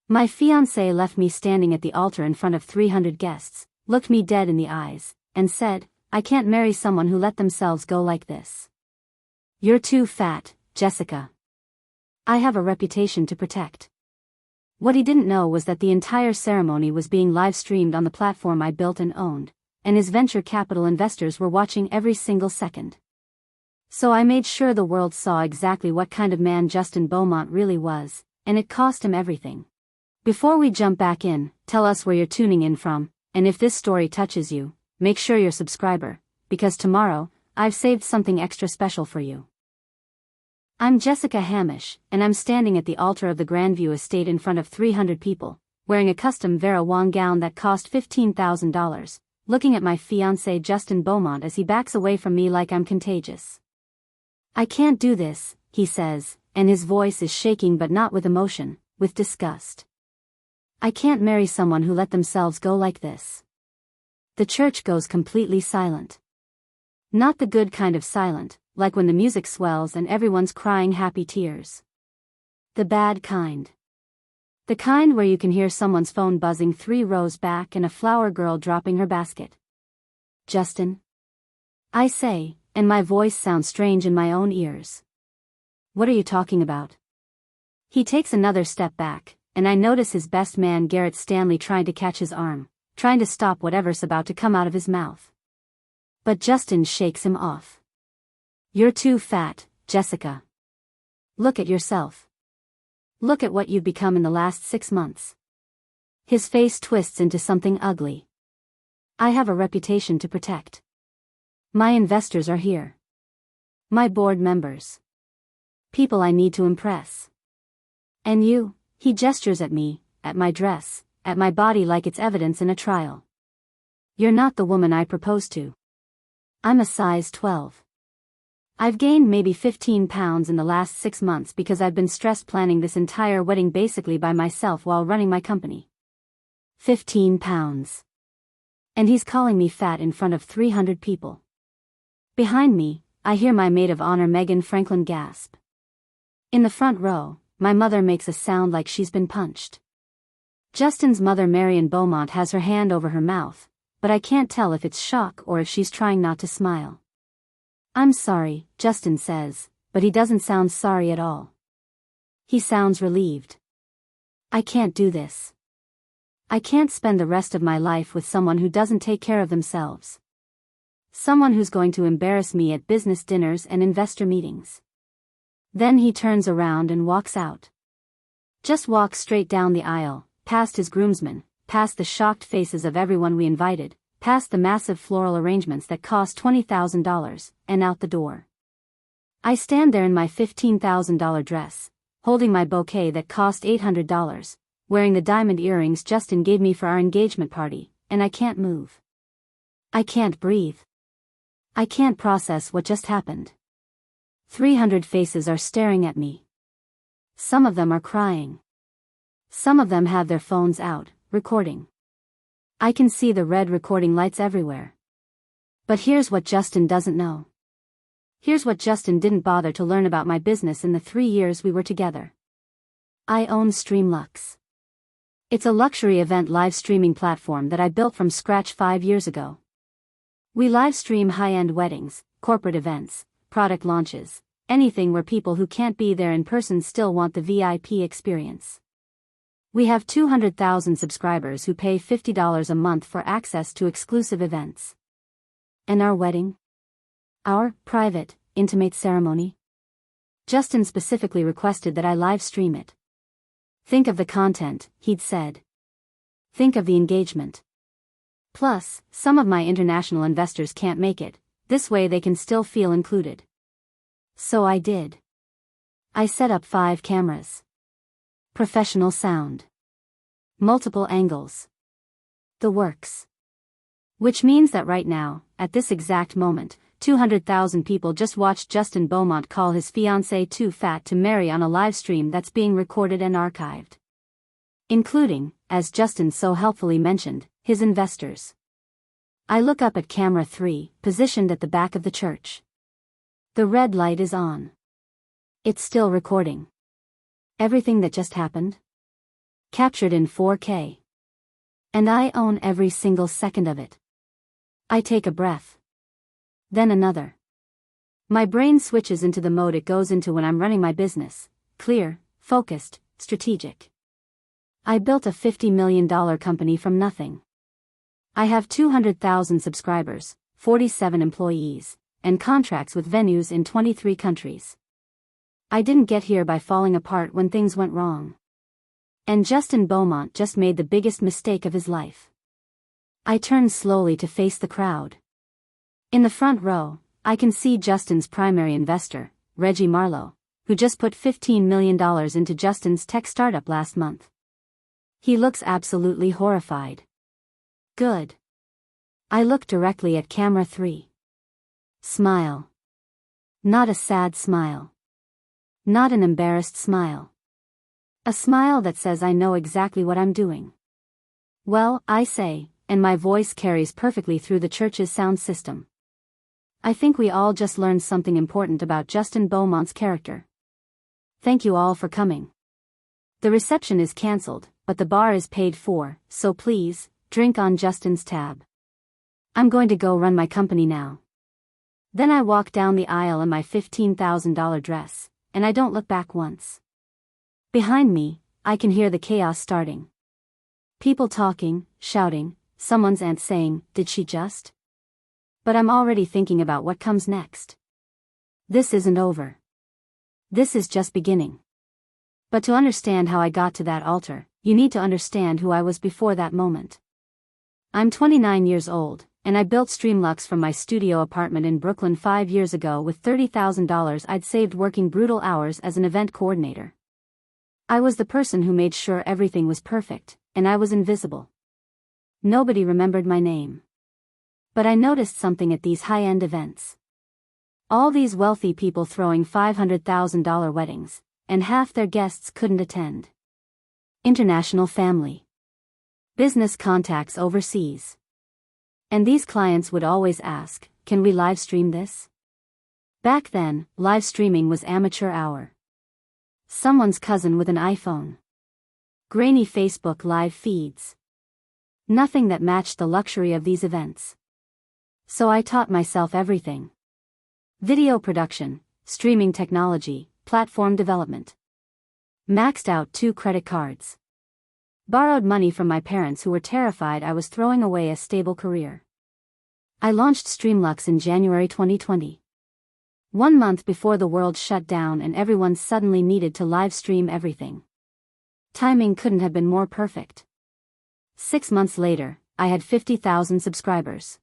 My fiancé left me standing at the altar in front of 300 guests, looked me dead in the eyes, and said, "I can't marry someone who let themselves go like this. You're too fat, Jessica. I have a reputation to protect." What he didn't know was that the entire ceremony was being live-streamed on the platform I built and owned, and his venture capital investors were watching every single second. So I made sure the world saw exactly what kind of man Justin Beaumont really was, and it cost him everything. Before we jump back in, tell us where you're tuning in from, and if this story touches you, make sure you're a subscriber, because tomorrow, I've saved something extra special for you. I'm Jessica Hamish, and I'm standing at the altar of the Grandview estate in front of 300 people, wearing a custom Vera Wang gown that cost $15,000, looking at my fiancé Justin Beaumont as he backs away from me like I'm contagious. "I can't do this," he says, and his voice is shaking but not with emotion, with disgust. "I can't marry someone who let themselves go like this." The church goes completely silent. Not the good kind of silent, like when the music swells and everyone's crying happy tears. The bad kind. The kind where you can hear someone's phone buzzing 3 rows back and a flower girl dropping her basket. "Justin?" I say, and my voice sounds strange in my own ears. "What are you talking about?" He takes another step back, and I notice his best man Garrett Stanley trying to catch his arm, trying to stop whatever's about to come out of his mouth. But Justin shakes him off. "You're too fat, Jessica. Look at yourself. Look at what you've become in the last 6 months." His face twists into something ugly. "I have a reputation to protect. My investors are here. My board members. People I need to impress. And you," he gestures at me, at my dress, at my body like it's evidence in a trial. "You're not the woman I proposed to. I'm a size 12. I've gained maybe 15 pounds in the last 6 months because I've been stress planning this entire wedding basically by myself while running my company. 15 pounds. And he's calling me fat in front of 300 people. Behind me, I hear my maid of honor Megan Franklin gasp. In the front row, my mother makes a sound like she's been punched. Justin's mother Marion Beaumont has her hand over her mouth, but I can't tell if it's shock or if she's trying not to smile. "I'm sorry," Justin says, but he doesn't sound sorry at all. He sounds relieved. "I can't do this. I can't spend the rest of my life with someone who doesn't take care of themselves. Someone who's going to embarrass me at business dinners and investor meetings." Then he turns around and walks out. Just walks straight down the aisle, past his groomsmen, past the shocked faces of everyone we invited, past the massive floral arrangements that cost $20,000, and out the door. I stand there in my $15,000 dress, holding my bouquet that cost $800, wearing the diamond earrings Justin gave me for our engagement party, and I can't move. I can't breathe. I can't process what just happened. 300 faces are staring at me. Some of them are crying. Some of them have their phones out, recording. I can see the red recording lights everywhere. But here's what Justin doesn't know. Here's what Justin didn't bother to learn about my business in the 3 years we were together. I own Streamlux. It's a luxury event live streaming platform that I built from scratch 5 years ago. We live stream high-end weddings, corporate events, product launches, anything where people who can't be there in person still want the VIP experience. We have 200,000 subscribers who pay $50 a month for access to exclusive events. And our wedding? Our private, intimate ceremony? Justin specifically requested that I live stream it. Think of the content, he'd said. Think of the engagement. Plus, some of my international investors can't make it, this way they can still feel included. So I did. I set up 5 cameras. Professional sound. Multiple angles. The works. Which means that right now, at this exact moment, 200,000 people just watched Justin Beaumont call his fiancée too fat to marry on a live stream that's being recorded and archived. Including, as Justin so helpfully mentioned, his investors. I look up at camera 3, positioned at the back of the church. The red light is on. It's still recording. Everything that just happened? Captured in 4K. And I own every single second of it. I take a breath. Then another. My brain switches into the mode it goes into when I'm running my business. Clear, focused, strategic. I built a $50 million company from nothing. I have 200,000 subscribers, 47 employees, and contracts with venues in 23 countries. I didn't get here by falling apart when things went wrong. And Justin Beaumont just made the biggest mistake of his life. I turned slowly to face the crowd. In the front row, I can see Justin's primary investor, Reggie Marlowe, who just put $15 million into Justin's tech startup last month. He looks absolutely horrified. Good. I look directly at camera 3. Smile. Not a sad smile. Not an embarrassed smile. A smile that says I know exactly what I'm doing. Well, I say, and my voice carries perfectly through the church's sound system. I think we all just learned something important about Justin Beaumont's character. Thank you all for coming. The reception is cancelled, but the bar is paid for, so please, drink on Justin's tab. I'm going to go run my company now. Then I walk down the aisle in my $15,000 dress, and I don't look back once. Behind me, I can hear the chaos starting. People talking, shouting, someone's aunt saying, "Did she just?" But I'm already thinking about what comes next. This isn't over. This is just beginning. But to understand how I got to that altar, you need to understand who I was before that moment. I'm 29 years old, and I built Streamlux from my studio apartment in Brooklyn 5 years ago with $30,000 I'd saved working brutal hours as an event coordinator. I was the person who made sure everything was perfect, and I was invisible. Nobody remembered my name. But I noticed something at these high-end events. All these wealthy people throwing $500,000 weddings, and half their guests couldn't attend. International family. Business contacts overseas. And these clients would always ask, "Can we live stream this?" Back then, live streaming was amateur hour. Someone's cousin with an iPhone. Grainy Facebook live feeds. Nothing that matched the luxury of these events. So I taught myself everything. Video production, streaming technology, platform development. Maxed out 2 credit cards. Borrowed money from my parents who were terrified I was throwing away a stable career. I launched Streamlux in January 2020. 1 month before the world shut down and everyone suddenly needed to live stream everything. Timing couldn't have been more perfect. 6 months later, I had 50,000 subscribers.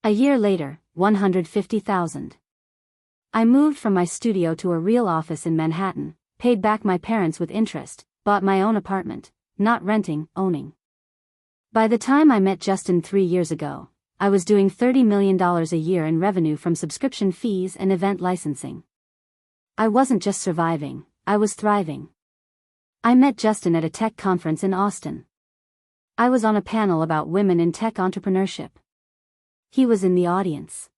A year later, 150,000. I moved from my studio to a real office in Manhattan, paid back my parents with interest, bought my own apartment, not renting, owning. By the time I met Justin 3 years ago, I was doing $30 million a year in revenue from subscription fees and event licensing. I wasn't just surviving, I was thriving. I met Justin at a tech conference in Austin. I was on a panel about women in tech entrepreneurship. He was in the audience.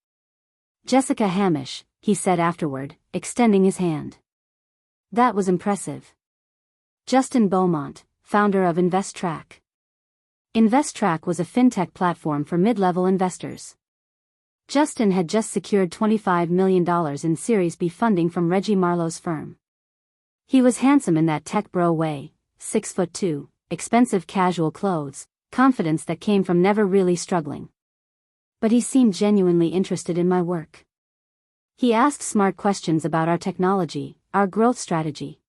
"Jessica Hamish," he said afterward, extending his hand. That was impressive. Justin Beaumont, founder of InvestTrack. InvestTrack was a fintech platform for mid-level investors. Justin had just secured $25 million in Series B funding from Reggie Marlowe's firm. He was handsome in that tech bro way, 6'2", expensive casual clothes, confidence that came from never really struggling. But he seemed genuinely interested in my work. He asked smart questions about our technology, our growth strategy.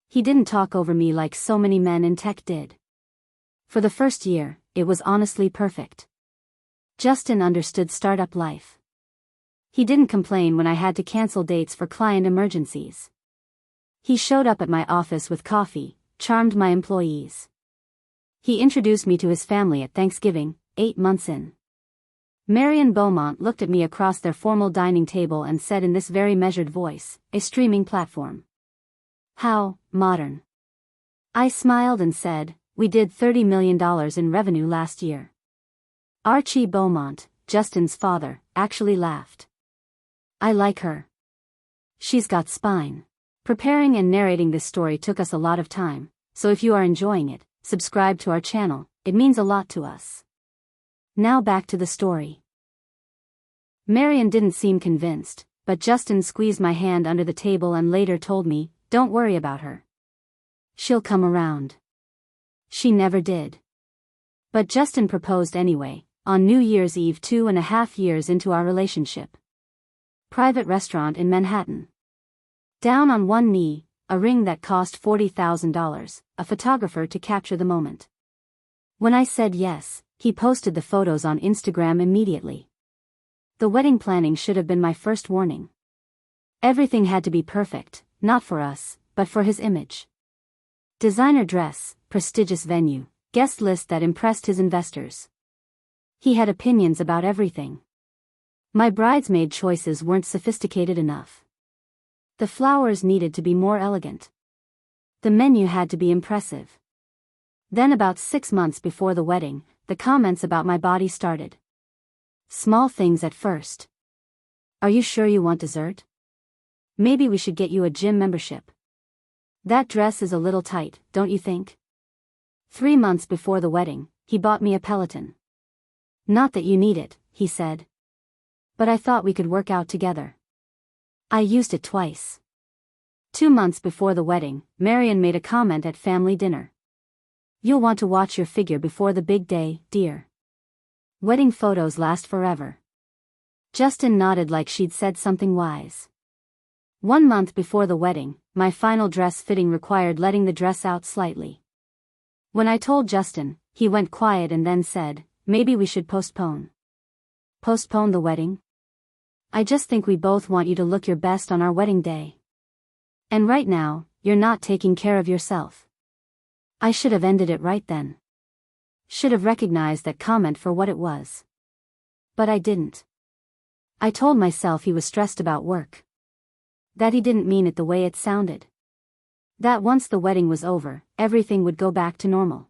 He didn't talk over me like so many men in tech did. For the first year, it was honestly perfect. Justin understood startup life. He didn't complain when I had to cancel dates for client emergencies. He showed up at my office with coffee, charmed my employees. He introduced me to his family at Thanksgiving, 8 months in. Marion Beaumont looked at me across their formal dining table and said in this very measured voice, "A streaming platform. How modern." I smiled and said, "We did $30 million in revenue last year." Archie Beaumont, Justin's father, actually laughed. "I like her. She's got spine." Preparing and narrating this story took us a lot of time, so if you are enjoying it, subscribe to our channel, it means a lot to us. Now back to the story. Marion didn't seem convinced, but Justin squeezed my hand under the table and later told me, "Don't worry about her. She'll come around." She never did. But Justin proposed anyway, on New Year's Eve 2.5 years into our relationship. Private restaurant in Manhattan. Down on one knee, a ring that cost $40,000, a photographer to capture the moment. When I said yes, he posted the photos on Instagram immediately. The wedding planning should have been my first warning. Everything had to be perfect, not for us, but for his image. Designer dress, prestigious venue, guest list that impressed his investors. He had opinions about everything. My bridesmaid choices weren't sophisticated enough. The flowers needed to be more elegant. The menu had to be impressive. Then about 6 months before the wedding, the comments about my body started. Small things at first. "Are you sure you want dessert? Maybe we should get you a gym membership. That dress is a little tight, don't you think?" 3 months before the wedding, he bought me a Peloton. "Not that you need it," he said. "But I thought we could work out together." I used it twice. 2 months before the wedding, Marion made a comment at family dinner. "You'll want to watch your figure before the big day, dear. Wedding photos last forever." Justin nodded like she'd said something wise. 1 month before the wedding, my final dress fitting required letting the dress out slightly. When I told Justin, he went quiet and then said, "Maybe we should postpone." "Postpone the wedding? I just think we both want you to look your best on our wedding day. And right now, you're not taking care of yourself." I should have ended it right then. Should have recognized that comment for what it was. But I didn't. I told myself he was stressed about work. That he didn't mean it the way it sounded. That once the wedding was over, everything would go back to normal.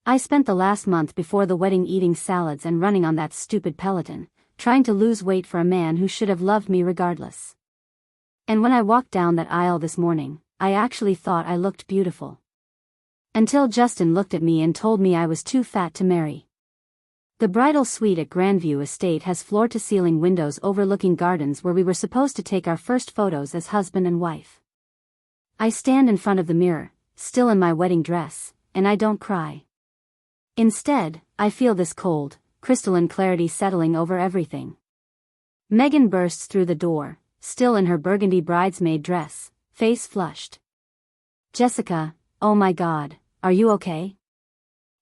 I spent the last month before the wedding eating salads and running on that stupid Peloton, trying to lose weight for a man who should have loved me regardless. And when I walked down that aisle this morning, I actually thought I looked beautiful. Until Justin looked at me and told me I was too fat to marry. The bridal suite at Grandview Estate has floor-to-ceiling windows overlooking gardens where we were supposed to take our first photos as husband and wife. I stand in front of the mirror, still in my wedding dress, and I don't cry. Instead, I feel this cold, crystalline clarity settling over everything. Megan bursts through the door, still in her burgundy bridesmaid dress, face flushed. "Jessica, oh my God, are you okay?"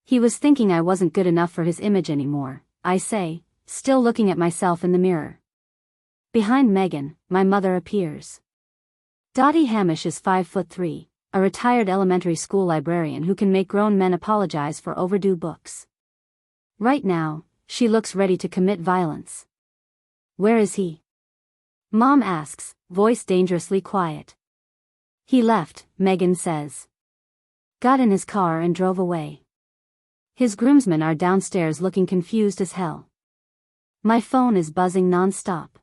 He was thinking I wasn't good enough for his image anymore, I say, still looking at myself in the mirror. Behind Megan, my mother appears. Dottie Hamish is 5'3", a retired elementary school librarian who can make grown men apologize for overdue books. Right now, she looks ready to commit violence. "Where is he?" Mom asks, voice dangerously quiet. "He left," Megan says. "Got in his car and drove away. His groomsmen are downstairs looking confused as hell." My phone is buzzing non-stop.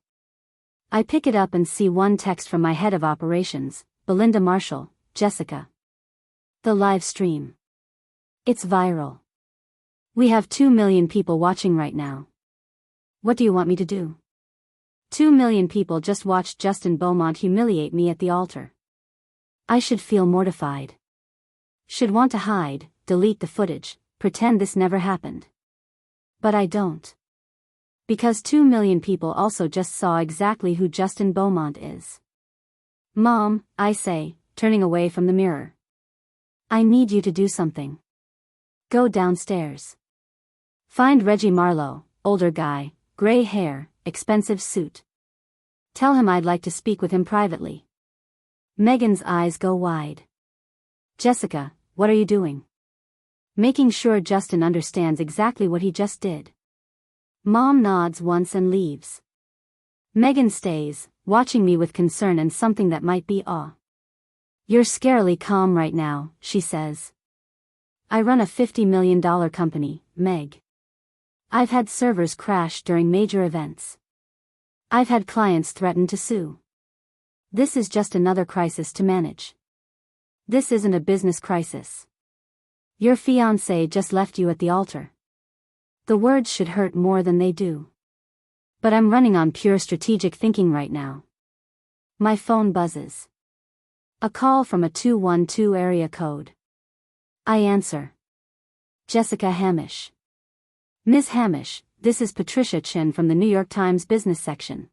I pick it up and see one text from my head of operations, Belinda Marshall, "Jessica. The live stream. It's viral. We have 2 million people watching right now. What do you want me to do?" 2 million people just watched Justin Beaumont humiliate me at the altar. I should feel mortified. Should want to hide, delete the footage, pretend this never happened. But I don't. Because 2 million people also just saw exactly who Justin Beaumont is. "Mom," I say, turning away from the mirror. "I need you to do something. Go downstairs. Find Reggie Marlowe, older guy, gray hair, expensive suit. Tell him I'd like to speak with him privately." Megan's eyes go wide. "Jessica, what are you doing?" Making sure Justin understands exactly what he just did. Mom nods once and leaves. Megan stays, watching me with concern and something that might be awe. "You're scarily calm right now," she says. "I run a $50 million company, Meg. I've had servers crash during major events. I've had clients threaten to sue. This is just another crisis to manage. This isn't a business crisis. Your fiancé just left you at the altar. The words should hurt more than they do. But I'm running on pure strategic thinking right now. My phone buzzes. A call from a 212 area code. I answer. Jessica Hamish. Ms. Hamish, this is Patricia Chin from the New York Times business section.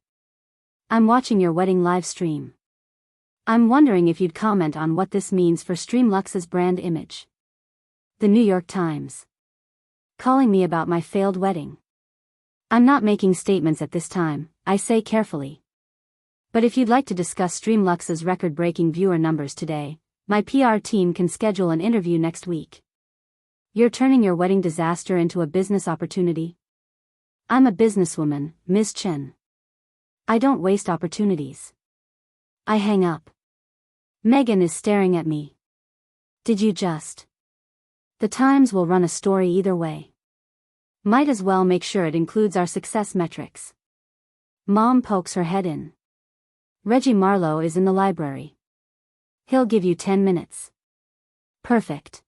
I'm watching your wedding live stream. I'm wondering if you'd comment on what this means for Streamlux's brand image. The New York Times. Calling me about my failed wedding. I'm not making statements at this time, I say carefully. But if you'd like to discuss Streamlux's record-breaking viewer numbers today, my PR team can schedule an interview next week. You're turning your wedding disaster into a business opportunity? I'm a businesswoman, Ms. Chen. I don't waste opportunities. I hang up. Megan is staring at me. Did you just? The Times will run a story either way. Might as well make sure it includes our success metrics. Mom pokes her head in. Reggie Marlowe is in the library. He'll give you 10 minutes. Perfect.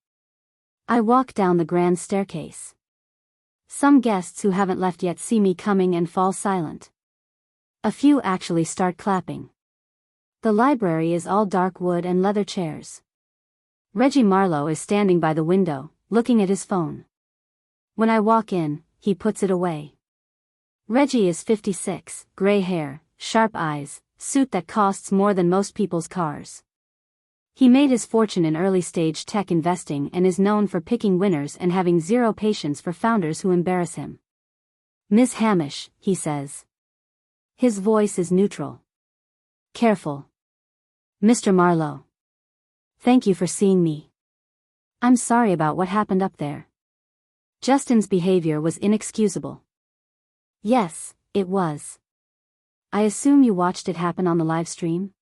I walk down the grand staircase. Some guests who haven't left yet see me coming and fall silent. A few actually start clapping. The library is all dark wood and leather chairs. Reggie Marlowe is standing by the window, looking at his phone. When I walk in, he puts it away. Reggie is 56, gray hair, sharp eyes, suit that costs more than most people's cars. He made his fortune in early-stage tech investing and is known for picking winners and having zero patience for founders who embarrass him. Ms. Hamish, he says. His voice is neutral. Careful. Mr. Marlowe. Thank you for seeing me. I'm sorry about what happened up there. Justin's behavior was inexcusable. Yes, it was. I assume you watched it happen on the live stream?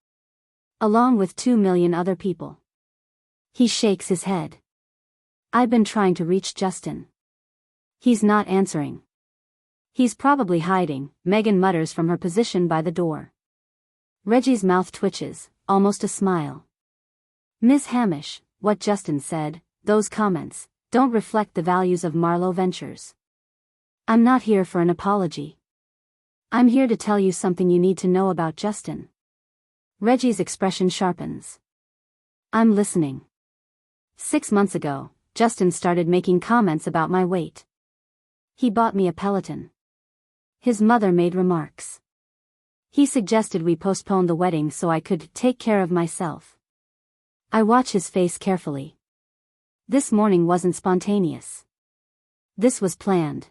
Along with 2 million other people. He shakes his head. I've been trying to reach Justin. He's not answering. He's probably hiding, Megan mutters from her position by the door. Reggie's mouth twitches, almost a smile. Ms. Hamish, what Justin said, those comments, don't reflect the values of Marlowe Ventures. I'm not here for an apology. I'm here to tell you something you need to know about Justin. Reggie's expression sharpens. I'm listening. 6 months ago, Justin started making comments about my weight. He bought me a Peloton. His mother made remarks. He suggested we postpone the wedding so I could take care of myself. I watch his face carefully. This morning wasn't spontaneous. This was planned.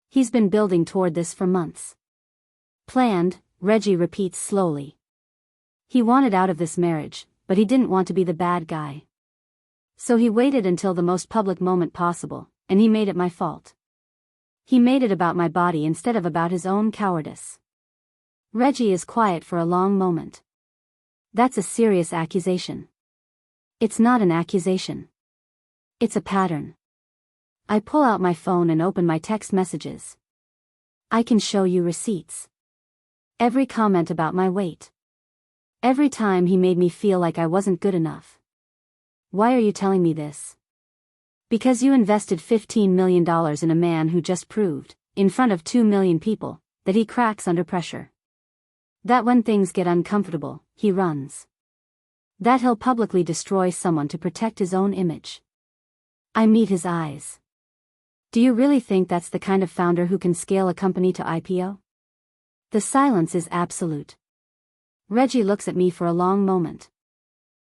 He's been building toward this for months. Planned, Reggie repeats slowly. He wanted out of this marriage, but he didn't want to be the bad guy. So he waited until the most public moment possible, and he made it my fault. He made it about my body instead of about his own cowardice. Reggie is quiet for a long moment. That's a serious accusation. It's not an accusation. It's a pattern. I pull out my phone and open my text messages. I can show you receipts. Every comment about my weight. Every time he made me feel like I wasn't good enough. Why are you telling me this? Because you invested $15 million in a man who just proved, in front of 2 million people, that he cracks under pressure. That when things get uncomfortable, he runs. That he'll publicly destroy someone to protect his own image. I meet his eyes. Do you really think that's the kind of founder who can scale a company to IPO? The silence is absolute. Reggie looks at me for a long moment.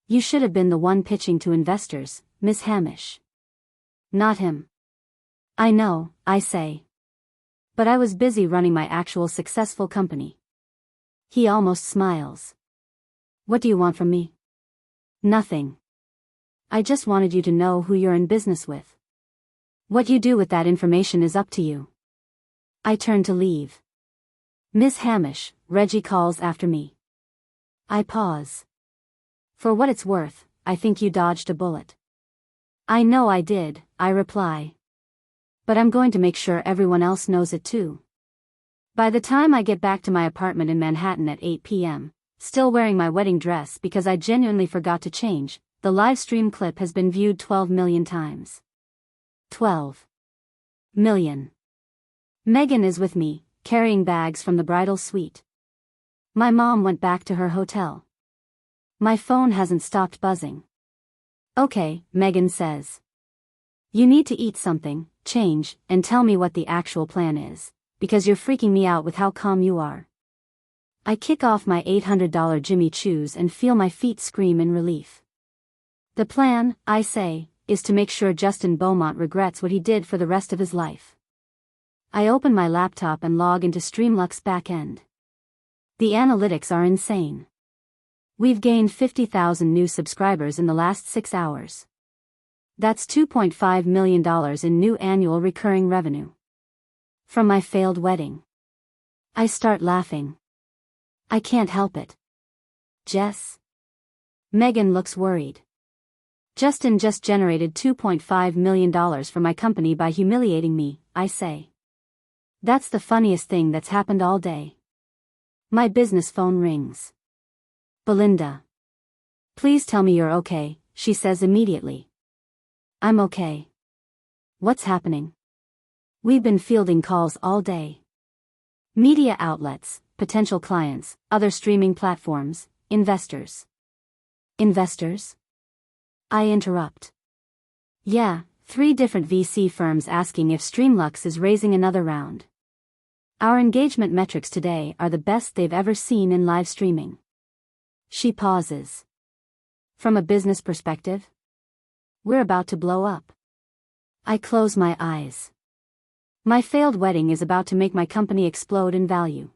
You should have been the one pitching to investors, Ms. Hamish. Not him. I know, I say. But I was busy running my actual successful company. He almost smiles. What do you want from me? Nothing. I just wanted you to know who you're in business with. What you do with that information is up to you. I turn to leave. Miss Hamish, Reggie calls after me. I pause. For what it's worth, I think you dodged a bullet. I know I did, I reply. But I'm going to make sure everyone else knows it too. By the time I get back to my apartment in Manhattan at 8 p.m., still wearing my wedding dress because I genuinely forgot to change, The livestream clip has been viewed 12 million times. 12 million. Megan is with me, carrying bags from the bridal suite. My mom went back to her hotel. My phone hasn't stopped buzzing. Okay, Megan says. You need to eat something, change, and tell me what the actual plan is, because you're freaking me out with how calm you are. I kick off my $800 Jimmy Choos and feel my feet scream in relief. The plan, I say, is to make sure Justin Beaumont regrets what he did for the rest of his life. I open my laptop and log into Streamlux's backend. The analytics are insane. We've gained 50,000 new subscribers in the last 6 hours. That's $2.5 million in new annual recurring revenue. From my failed wedding. I start laughing. I can't help it. Jess? Megan looks worried. Justin just generated $2.5 million for my company by humiliating me, I say. That's the funniest thing that's happened all day. My business phone rings. Belinda. Please tell me you're okay, she says immediately. I'm okay. What's happening? We've been fielding calls all day. Media outlets, potential clients, other streaming platforms, investors. Investors? I interrupt. Yeah, 3 different VC firms asking if Streamlux is raising another round. Our engagement metrics today are the best they've ever seen in live streaming. She pauses. From a business perspective? We're about to blow up. I close my eyes. My failed wedding is about to make my company explode in value.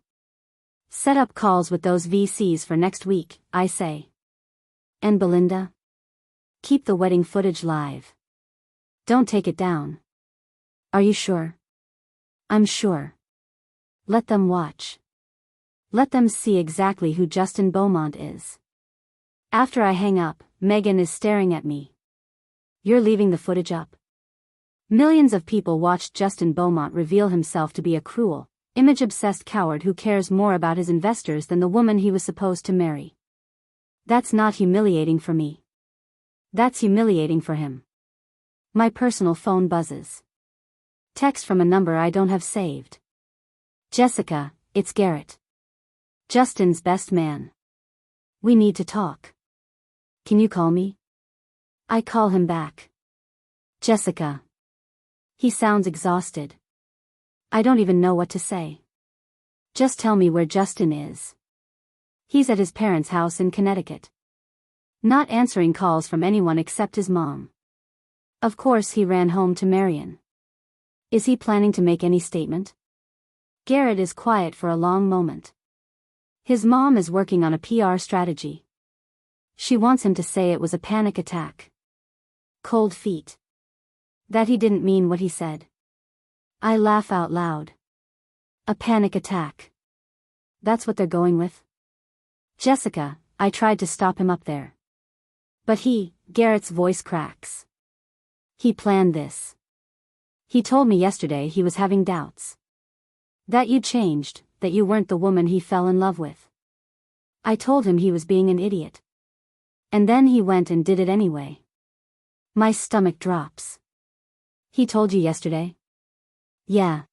Set up calls with those VCs for next week, I say. And Belinda? Keep the wedding footage live. Don't take it down. Are you sure? I'm sure. Let them watch. Let them see exactly who Justin Beaumont is. After I hang up, Megan is staring at me. You're leaving the footage up? Millions of people watched Justin Beaumont reveal himself to be a cruel, image-obsessed coward who cares more about his investors than the woman he was supposed to marry. That's not humiliating for me. That's humiliating for him. My personal phone buzzes. Text from a number I don't have saved. Jessica, it's Garrett. Justin's best man. We need to talk. Can you call me? I call him back. Jessica. He sounds exhausted. I don't even know what to say. Just tell me where Justin is. He's at his parents' house in Connecticut. Not answering calls from anyone except his mom. Of course he ran home to Marion. Is he planning to make any statement? Garrett is quiet for a long moment. His mom is working on a PR strategy. She wants him to say it was a panic attack. Cold feet. That he didn't mean what he said. I laugh out loud. A panic attack. That's what they're going with? Jessica, I tried to stop him up there. But Garrett's voice cracks. He planned this. He told me yesterday he was having doubts. That you changed, that you weren't the woman he fell in love with. I told him he was being an idiot. And then he went and did it anyway. My stomach drops. He told you yesterday? Yeah.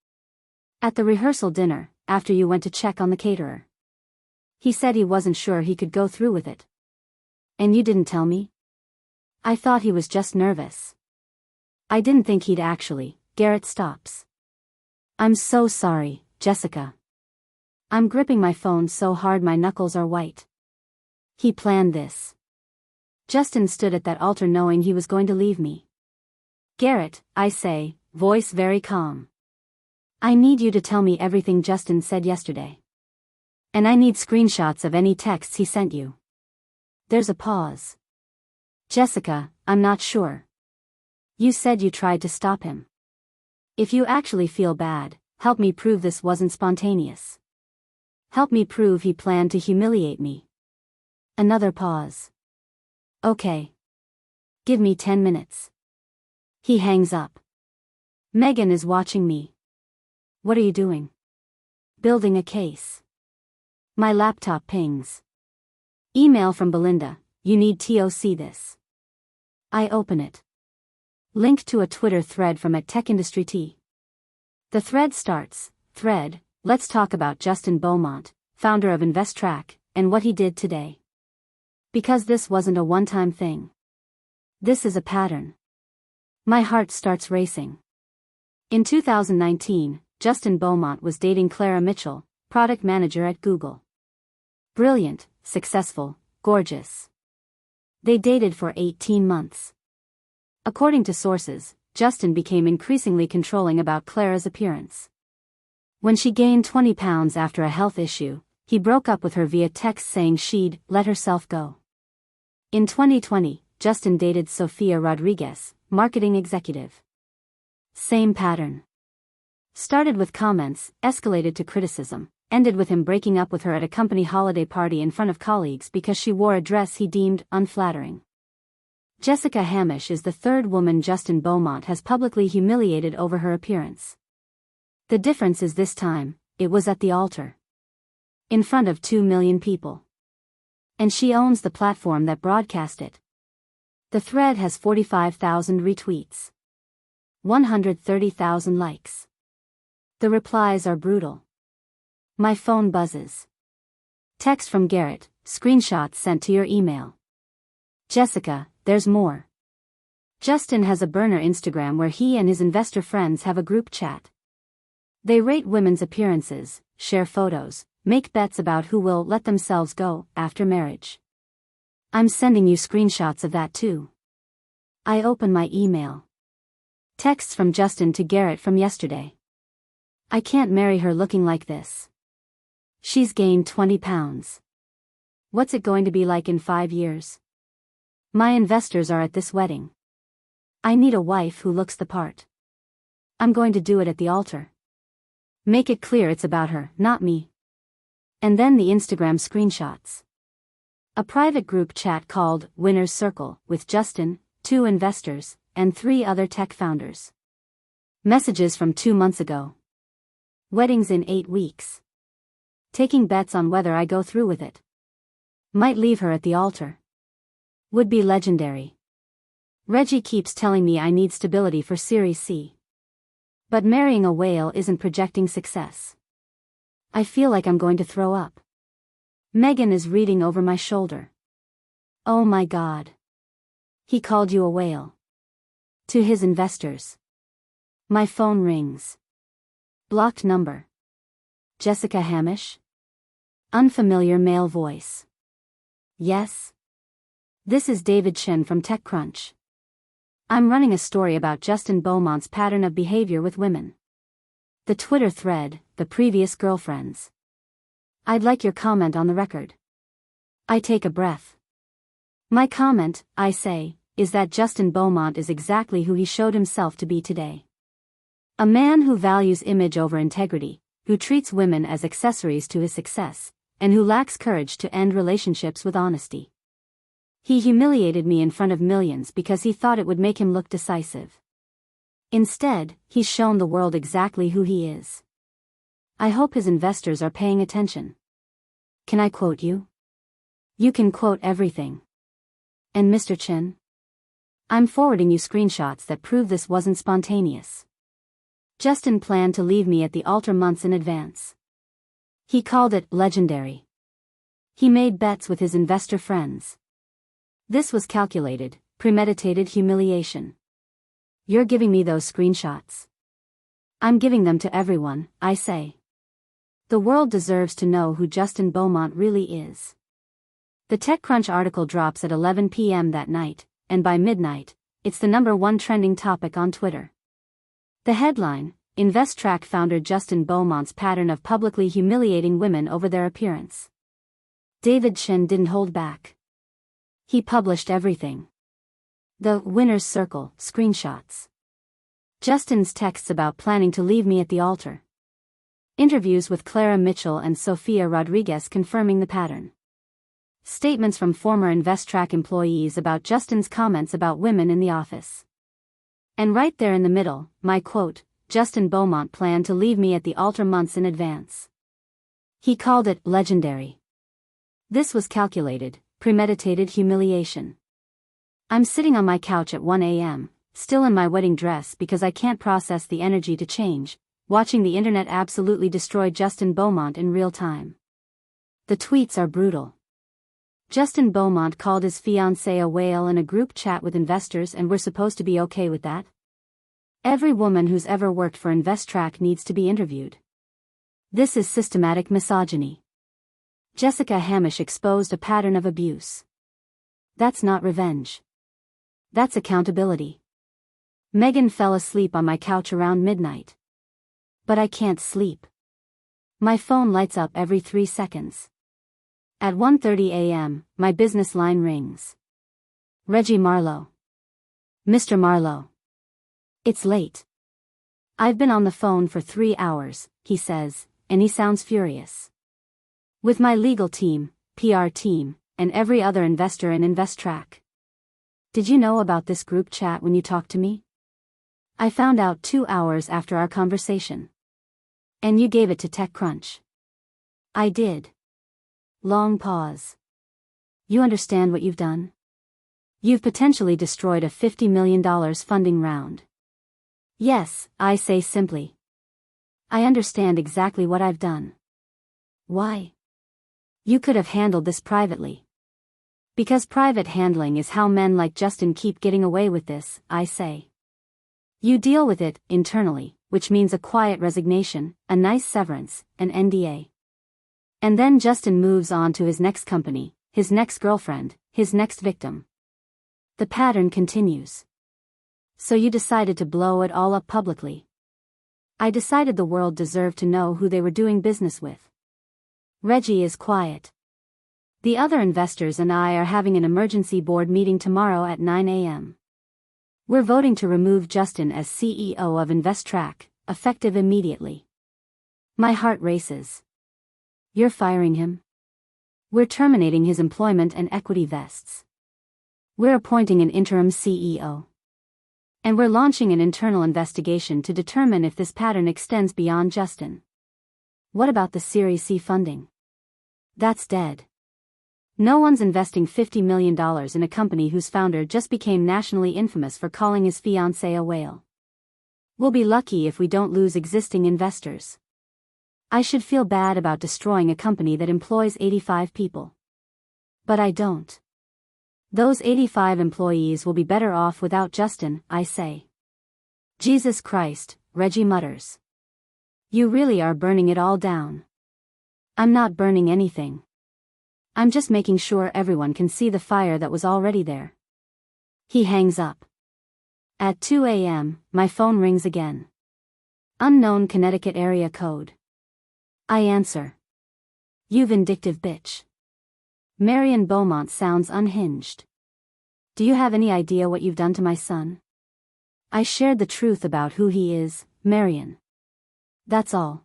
At the rehearsal dinner, after you went to check on the caterer. He said he wasn't sure he could go through with it. And you didn't tell me? I thought he was just nervous. I didn't think he'd actually. Garrett stops. I'm so sorry, Jessica. I'm gripping my phone so hard my knuckles are white. He planned this. Justin stood at that altar knowing he was going to leave me. Garrett, I say, voice very calm. I need you to tell me everything Justin said yesterday. And I need screenshots of any texts he sent you. There's a pause. Jessica, I'm not sure. You said you tried to stop him. If you actually feel bad, help me prove this wasn't spontaneous. Help me prove he planned to humiliate me. Another pause. Okay. Give me 10 minutes. He hangs up. Megan is watching me. What are you doing? Building a case. My laptop pings. Email from Belinda, you need to see this. I open it. Link to a Twitter thread from @TechIndustryT. The thread starts, thread, let's talk about Justin Beaumont, founder of InvestTrack, and what he did today. Because this wasn't a one-time thing. This is a pattern. My heart starts racing. In 2019, Justin Beaumont was dating Clara Mitchell, product manager at Google. Brilliant, successful, gorgeous. They dated for 18 months. According to sources, Justin became increasingly controlling about Clara's appearance. When she gained 20 pounds after a health issue, he broke up with her via text saying she'd let herself go. In 2020, Justin dated Sofia Rodriguez, marketing executive. Same pattern. Started with comments, escalated to criticism, ended with him breaking up with her at a company holiday party in front of colleagues because she wore a dress he deemed unflattering. Jessica Hamish is the third woman Justin Beaumont has publicly humiliated over her appearance. The difference is this time, it was at the altar. In front of 2 million people. And she owns the platform that broadcast it. The thread has 45,000 retweets. 130,000 likes. The replies are brutal. My phone buzzes. Text from Garrett, screenshots sent to your email. Jessica, there's more. Justin has a burner Instagram where he and his investor friends have a group chat. They rate women's appearances, share photos, make bets about who will let themselves go after marriage. I'm sending you screenshots of that too. I open my email. Texts from Justin to Garrett from yesterday. I can't marry her looking like this. She's gained 20 pounds. What's it going to be like in 5 years? My investors are at this wedding. I need a wife who looks the part. I'm going to do it at the altar. Make it clear it's about her, not me. And then the Instagram screenshots. A private group chat called Winner's Circle with Justin, 2 investors, and 3 other tech founders. Messages from 2 months ago. Weddings in 8 weeks. Taking bets on whether I go through with it. Might leave her at the altar. Would be legendary. Reggie keeps telling me I need stability for Series C. But marrying a whale isn't projecting success. I feel like I'm going to throw up. Megan is reading over my shoulder. Oh my God. He called you a whale. To his investors. My phone rings. Blocked number. Jessica Hamish? Unfamiliar male voice. Yes? This is David Chen from TechCrunch. I'm running a story about Justin Beaumont's pattern of behavior with women. The Twitter thread, the previous girlfriends. I'd like your comment on the record. I take a breath. My comment, I say, is that Justin Beaumont is exactly who he showed himself to be today. A man who values image over integrity, who treats women as accessories to his success, and who lacks courage to end relationships with honesty. He humiliated me in front of millions because he thought it would make him look decisive. Instead, he's shown the world exactly who he is. I hope his investors are paying attention. Can I quote you? You can quote everything. And Mr. Chen? I'm forwarding you screenshots that prove this wasn't spontaneous. Justin planned to leave me at the altar months in advance. He called it legendary. He made bets with his investor friends. This was calculated, premeditated humiliation. You're giving me those screenshots. I'm giving them to everyone, I say. The world deserves to know who Justin Beaumont really is. The TechCrunch article drops at 11 p.m. that night, and by midnight, it's the #1 trending topic on Twitter. The headline, InvestTrack founder Justin Beaumont's pattern of publicly humiliating women over their appearance. David Chen didn't hold back. He published everything. The Winner's Circle screenshots. Justin's texts about planning to leave me at the altar. Interviews with Clara Mitchell and Sofia Rodriguez confirming the pattern. Statements from former InvestTrack employees about Justin's comments about women in the office. And right there in the middle, my quote, Justin Beaumont planned to leave me at the altar months in advance. He called it legendary. This was calculated, premeditated humiliation. I'm sitting on my couch at 1 a.m., still in my wedding dress because I can't process the energy to change, watching the internet absolutely destroy Justin Beaumont in real time. The tweets are brutal. Justin Beaumont called his fiancé a whale in a group chat with investors, and we're supposed to be okay with that? Every woman who's ever worked for InvestTrack needs to be interviewed. This is systematic misogyny. Jessica Hamish exposed a pattern of abuse. That's not revenge. That's accountability. Megan fell asleep on my couch around midnight. But I can't sleep. My phone lights up every 3 seconds. At 1:30 a.m., my business line rings. Reggie Marlowe. Mr. Marlowe. It's late. I've been on the phone for 3 hours, he says, and he sounds furious. With my legal team, PR team, and every other investor in InvestTrack. Did you know about this group chat when you talked to me? I found out 2 hours after our conversation. And you gave it to TechCrunch. I did. Long pause. You understand what you've done? You've potentially destroyed a $50 million funding round. Yes, I say simply. I understand exactly what I've done. Why? You could have handled this privately. Because private handling is how men like Justin keep getting away with this, I say. You deal with it internally, which means a quiet resignation, a nice severance, an NDA. And then Justin moves on to his next company, his next girlfriend, his next victim. The pattern continues. So you decided to blow it all up publicly. I decided the world deserved to know who they were doing business with. Reggie is quiet. The other investors and I are having an emergency board meeting tomorrow at 9 a.m. We're voting to remove Justin as CEO of InvestTrack, effective immediately. My heart races. You're firing him? We're terminating his employment and equity vests. We're appointing an interim CEO. And we're launching an internal investigation to determine if this pattern extends beyond Justin. What about the Series C funding? That's dead. No one's investing $50 million in a company whose founder just became nationally infamous for calling his fiancée a whale. We'll be lucky if we don't lose existing investors. I should feel bad about destroying a company that employs 85 people. But I don't. Those 85 employees will be better off without Justin, I say. Jesus Christ, Reggie mutters. You really are burning it all down. I'm not burning anything. I'm just making sure everyone can see the fire that was already there. He hangs up. At 2 a.m., my phone rings again. Unknown Connecticut area code. I answer. You vindictive bitch. Marion Beaumont sounds unhinged. Do you have any idea what you've done to my son? I shared the truth about who he is, Marion. That's all.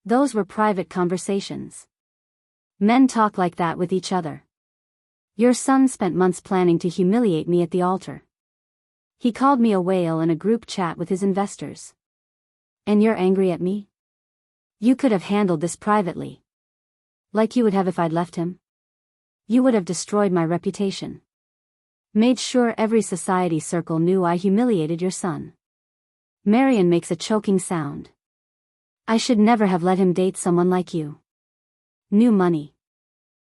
Those were private conversations. Men talk like that with each other. Your son spent months planning to humiliate me at the altar. He called me a whale in a group chat with his investors. And you're angry at me? You could have handled this privately. Like you would have if I'd left him. You would have destroyed my reputation. Made sure every society circle knew I humiliated your son. Marion makes a choking sound. I should never have let him date someone like you. New money.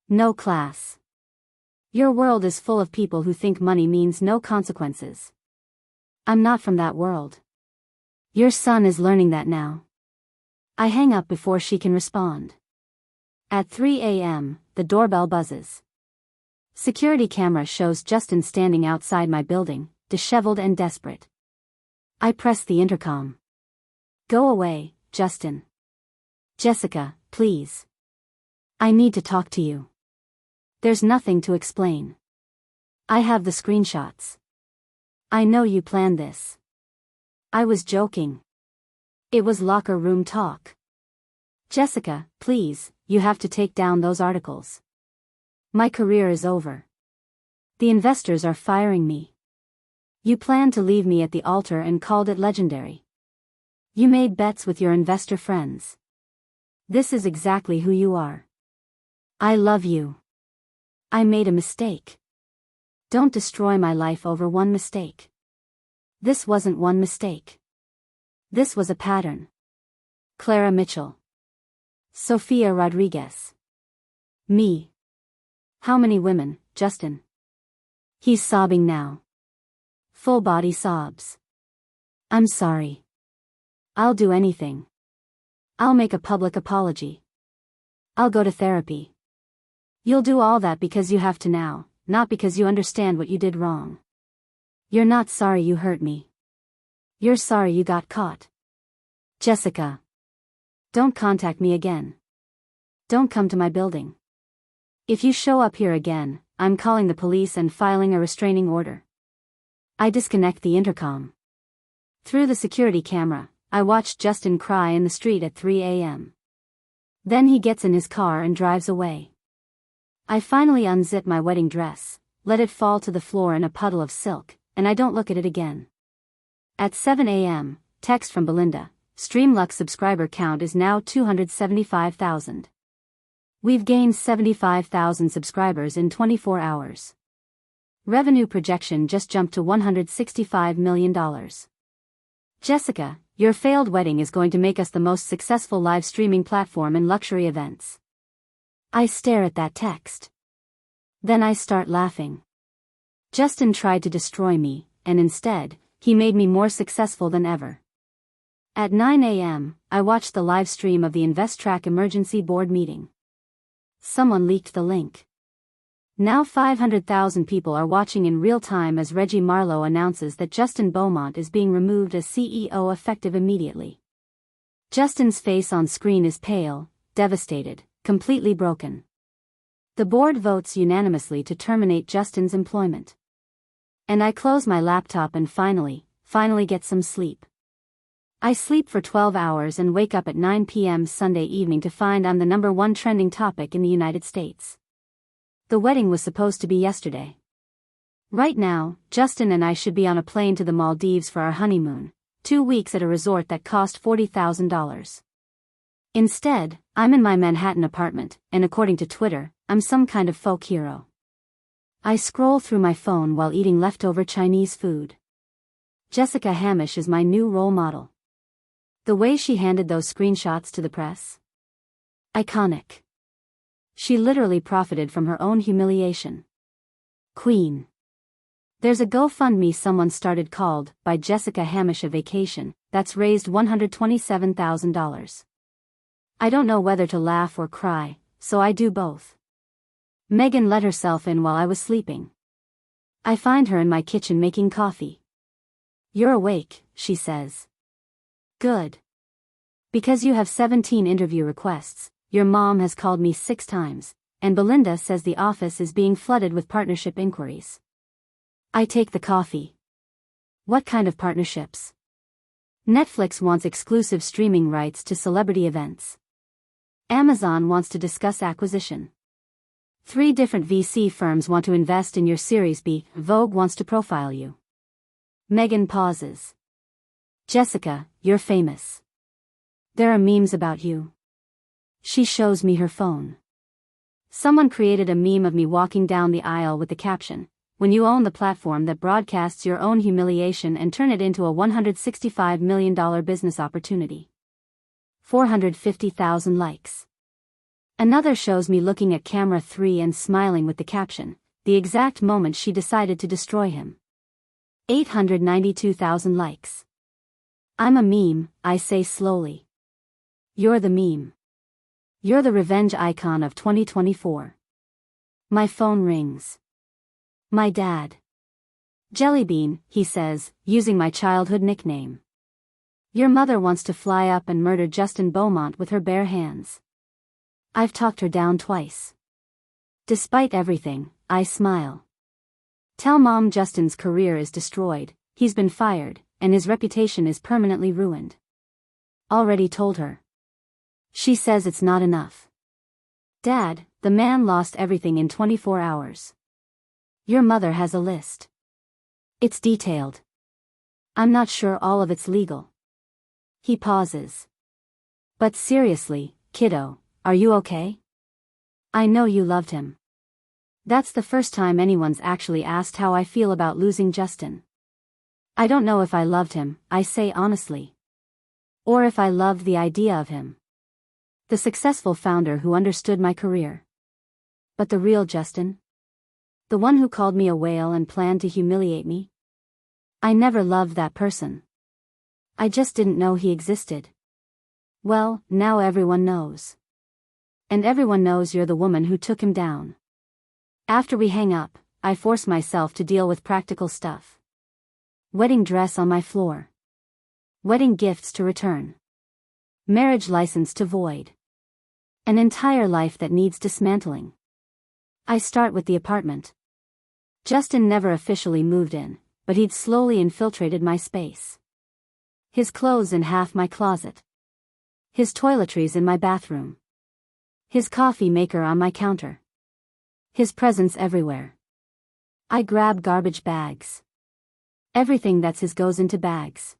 No class. Your world is full of people who think money means no consequences. I'm not from that world. Your son is learning that now. I hang up before she can respond. At 3 a.m., the doorbell buzzes. Security camera shows Justin standing outside my building, disheveled and desperate. I press the intercom. Go away, Justin. Jessica, please. I need to talk to you. There's nothing to explain. I have the screenshots. I know you planned this. I was joking. It was locker room talk. Jessica, please, you have to take down those articles. My career is over. The investors are firing me. You planned to leave me at the altar and called it legendary. You made bets with your investor friends. This is exactly who you are. I love you. I made a mistake. Don't destroy my life over one mistake. This wasn't one mistake. This was a pattern. Clara Mitchell. Sofia Rodriguez. Me. How many women, Justin? He's sobbing now. Full body sobs. I'm sorry. I'll do anything. I'll make a public apology. I'll go to therapy. You'll do all that because you have to now, not because you understand what you did wrong. You're not sorry you hurt me. You're sorry you got caught. Jessica. Don't contact me again. Don't come to my building. If you show up here again, I'm calling the police and filing a restraining order. I disconnect the intercom. Through the security camera, I watched Justin cry in the street at 3 a.m. Then he gets in his car and drives away. I finally unzip my wedding dress, let it fall to the floor in a puddle of silk, and I don't look at it again. At 7 a.m., text from Belinda, Streamluck's subscriber count is now 275,000. We've gained 75,000 subscribers in 24 hours. Revenue projection just jumped to $165 million. Jessica, your failed wedding is going to make us the most successful live streaming platform in luxury events. I stare at that text. Then I start laughing. Justin tried to destroy me, and instead, he made me more successful than ever. At 9 a.m., I watched the live stream of the InvestTrack emergency board meeting. Someone leaked the link. Now 500,000 people are watching in real time as Reggie Marlowe announces that Justin Beaumont is being removed as CEO effective immediately. Justin's face on screen is pale, devastated, completely broken. The board votes unanimously to terminate Justin's employment. And I close my laptop and finally get some sleep. I sleep for 12 hours and wake up at 9 p.m. Sunday evening to find I'm the #1 trending topic in the United States. The wedding was supposed to be yesterday. Right now, Justin and I should be on a plane to the Maldives for our honeymoon, 2 weeks at a resort that cost $40,000. Instead, I'm in my Manhattan apartment, and according to Twitter, I'm some kind of folk hero. I scroll through my phone while eating leftover Chinese food. Jessica Hamish is my new role model. The way she handed those screenshots to the press? Iconic. She literally profited from her own humiliation. Queen. There's a GoFundMe someone started called, By Jessica Hamish a Vacation, that's raised $127,000. I don't know whether to laugh or cry, so I do both. Megan let herself in while I was sleeping. I find her in my kitchen making coffee. You're awake, she says. Good. Because you have 17 interview requests, your mom has called me 6 times, and Belinda says the office is being flooded with partnership inquiries. I take the coffee. What kind of partnerships? Netflix wants exclusive streaming rights to celebrity events. Amazon wants to discuss acquisition. 3 different VC firms want to invest in your Series B. Vogue wants to profile you. Megan pauses. Jessica, you're famous. There are memes about you. She shows me her phone. Someone created a meme of me walking down the aisle with the caption, "When you own the platform that broadcasts your own humiliation and turn it into a $165 million business opportunity." 450,000 likes. Another shows me looking at camera 3 and smiling with the caption, "The exact moment she decided to destroy him." 892,000 likes. I'm a meme, I say slowly. You're the meme. You're the revenge icon of 2024. My phone rings. My dad. Jellybean, he says, using my childhood nickname. Your mother wants to fly up and murder Justin Beaumont with her bare hands. I've talked her down twice. Despite everything, I smile. Tell Mom Justin's career is destroyed, he's been fired, and his reputation is permanently ruined. Already told her. She says it's not enough. Dad, the man lost everything in 24 hours. Your mother has a list. It's detailed. I'm not sure all of it's legal. He pauses. But seriously, kiddo, are you okay? I know you loved him. That's the first time anyone's actually asked how I feel about losing Justin. I don't know if I loved him, I say honestly. Or if I loved the idea of him. The successful founder who understood my career. But the real Justin? The one who called me a whale and planned to humiliate me? I never loved that person. I just didn't know he existed. Well, now everyone knows. And everyone knows you're the woman who took him down. After we hang up, I force myself to deal with practical stuff. Wedding dress on my floor. Wedding gifts to return. Marriage license to void. An entire life that needs dismantling. I start with the apartment. Justin never officially moved in, but he'd slowly infiltrated my space. His clothes in half my closet. His toiletries in my bathroom. His coffee maker on my counter. His presence everywhere. I grab garbage bags. Everything that's his goes into bags.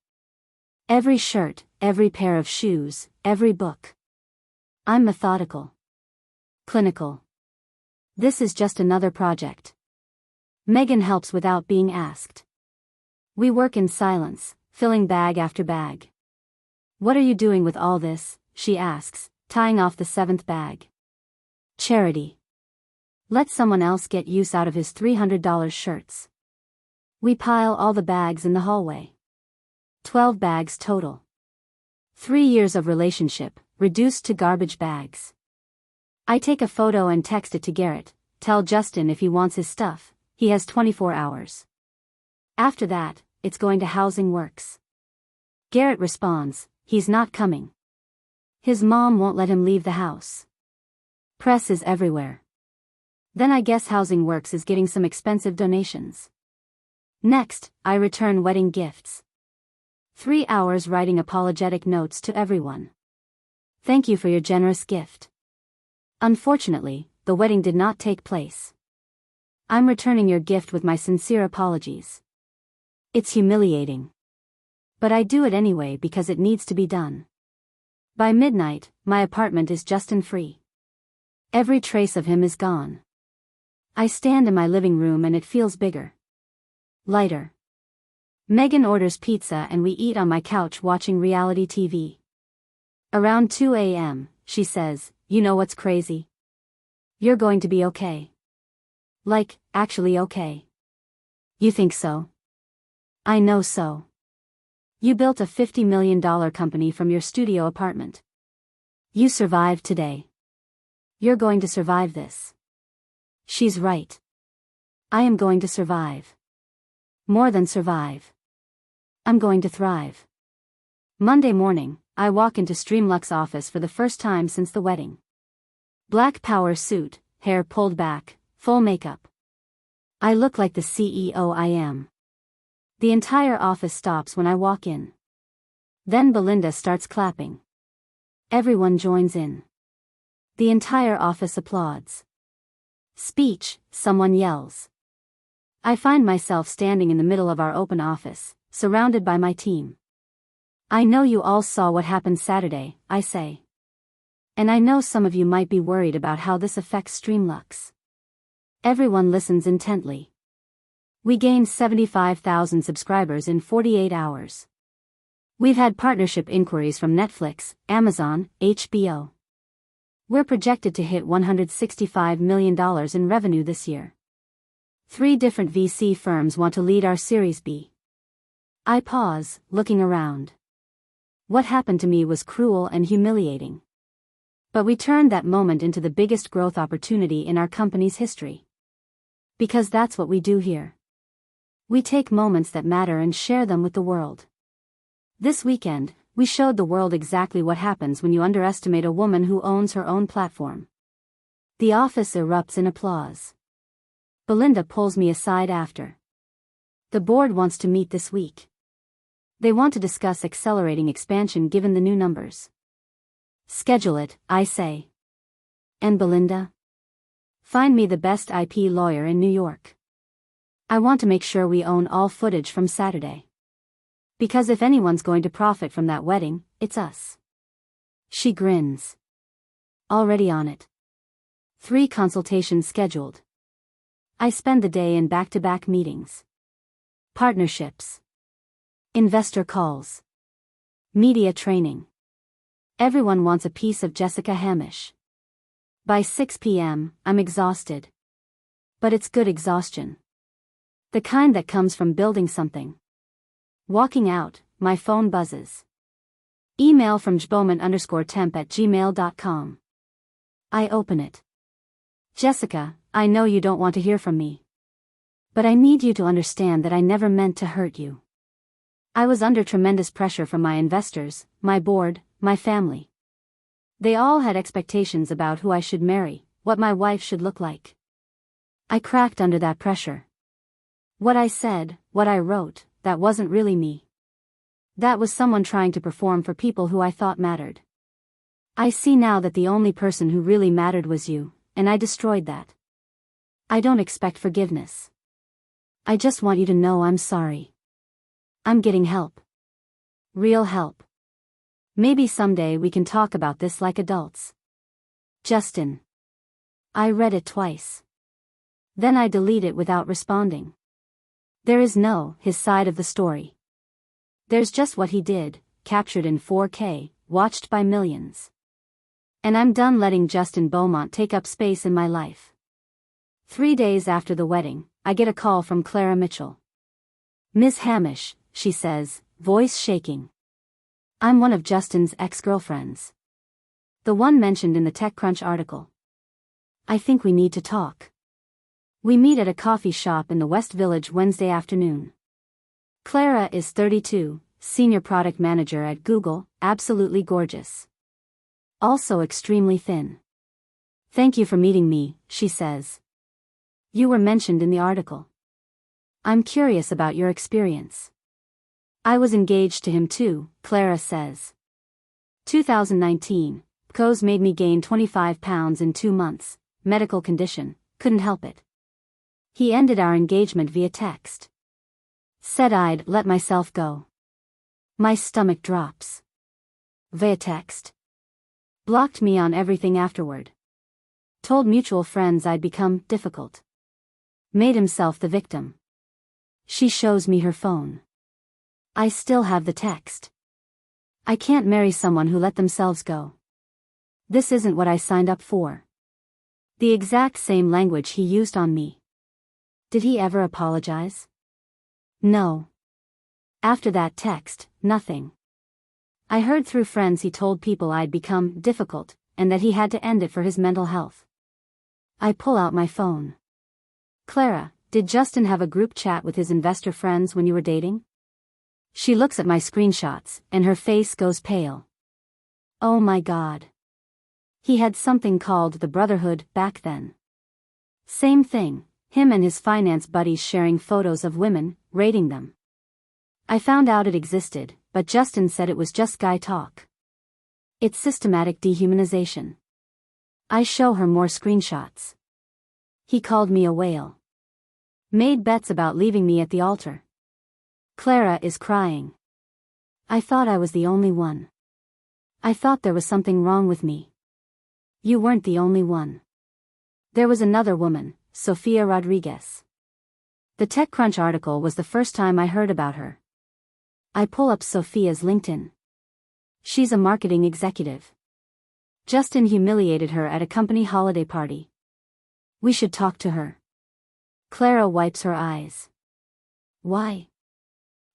Every shirt, every pair of shoes, every book. I'm methodical. Clinical. This is just another project. Megan helps without being asked. We work in silence, filling bag after bag. What are you doing with all this? She asks, tying off the 7th bag. Charity. Let someone else get use out of his $300 shirts. We pile all the bags in the hallway. 12 bags total. 3 years of relationship, reduced to garbage bags. I take a photo and text it to Garrett, tell Justin if he wants his stuff, he has 24 hours. After that, it's going to Housing Works. Garrett responds, he's not coming. His mom won't let him leave the house. Press is everywhere. Then I guess Housing Works is getting some expensive donations. Next, I return wedding gifts. 3 hours writing apologetic notes to everyone. Thank you for your generous gift. Unfortunately, the wedding did not take place. I'm returning your gift with my sincere apologies. It's humiliating. But I do it anyway because it needs to be done. By midnight, my apartment is Justin free. Every trace of him is gone. I stand in my living room and it feels bigger. Lighter. Megan orders pizza and we eat on my couch watching reality TV. Around 2 a.m., she says, you know what's crazy? You're going to be okay. Like, actually okay. You think so? I know so. You built a $50 million company from your studio apartment. You survived today. You're going to survive this. She's right. I am going to survive. More than survive. I'm going to thrive. Monday morning, I walk into Streamluck's office for the first time since the wedding. Black power suit, hair pulled back, full makeup. I look like the CEO I am. The entire office stops when I walk in. Then Belinda starts clapping. Everyone joins in. The entire office applauds. Speech, someone yells. I find myself standing in the middle of our open office, surrounded by my team. I know you all saw what happened Saturday, I say. And I know some of you might be worried about how this affects Streamlux. Everyone listens intently. We gained 75,000 subscribers in 48 hours. We've had partnership inquiries from Netflix, Amazon, HBO. We're projected to hit $165 million in revenue this year. 3 different VC firms want to lead our Series B. I pause, looking around. What happened to me was cruel and humiliating. But we turned that moment into the biggest growth opportunity in our company's history. Because that's what we do here. We take moments that matter and share them with the world. This weekend, we showed the world exactly what happens when you underestimate a woman who owns her own platform. The office erupts in applause. Belinda pulls me aside after. The board wants to meet this week. They want to discuss accelerating expansion given the new numbers. Schedule it, I say. And Belinda? Find me the best IP lawyer in New York. I want to make sure we own all footage from Saturday. Because if anyone's going to profit from that wedding, it's us. She grins. Already on it. 3 consultations scheduled. I spend the day in back-to-back meetings. Partnerships. Investor calls. Media training. Everyone wants a piece of Jessica Hamish. By 6 p.m., I'm exhausted. But it's good exhaustion. The kind that comes from building something. Walking out, my phone buzzes. Email from jbeaumont_temp@gmail.com. I open it. Jessica, I know you don't want to hear from me. But I need you to understand that I never meant to hurt you. I was under tremendous pressure from my investors, my board, my family. They all had expectations about who I should marry, what my wife should look like. I cracked under that pressure. What I said, what I wrote, that wasn't really me. That was someone trying to perform for people who I thought mattered. I see now that the only person who really mattered was you, and I destroyed that. I don't expect forgiveness. I just want you to know I'm sorry. I'm getting help. Real help. Maybe someday we can talk about this like adults. Justin. I read it twice. Then I delete it without responding. There is no his side of the story. There's just what he did, captured in 4K, watched by millions. And I'm done letting Justin Beaumont take up space in my life. 3 days after the wedding, I get a call from Clara Mitchell. Ms. Hamish, she says, voice shaking. I'm one of Justin's ex-girlfriends. The one mentioned in the TechCrunch article. I think we need to talk. We meet at a coffee shop in the West Village Wednesday afternoon. Clara is 32, senior product manager at Google, absolutely gorgeous. Also extremely thin. Thank you for meeting me, she says. You were mentioned in the article. I'm curious about your experience. I was engaged to him too, Clara says. 2019, PCOS made me gain 25 pounds in 2 months, medical condition, couldn't help it. He ended our engagement via text. Said I'd let myself go. My stomach drops. Via text. Blocked me on everything afterward. Told mutual friends I'd become difficult. Made himself the victim. She shows me her phone. I still have the text. I can't marry someone who let themselves go. This isn't what I signed up for. The exact same language he used on me. Did he ever apologize? No. After that text, nothing. I heard through friends he told people I'd become difficult, and that he had to end it for his mental health. I pull out my phone. Clara, did Justin have a group chat with his investor friends when you were dating? She looks at my screenshots, and her face goes pale. Oh my God. He had something called the Brotherhood back then. Same thing, him and his finance buddies sharing photos of women, rating them. I found out it existed, but Justin said it was just guy talk. It's systematic dehumanization. I show her more screenshots. He called me a whale. Made bets about leaving me at the altar. Clara is crying. I thought I was the only one. I thought there was something wrong with me. You weren't the only one. There was another woman, Sofia Rodriguez. The TechCrunch article was the first time I heard about her. I pull up Sofia's LinkedIn. She's a marketing executive. Justin humiliated her at a company holiday party. We should talk to her. Clara wipes her eyes. Why?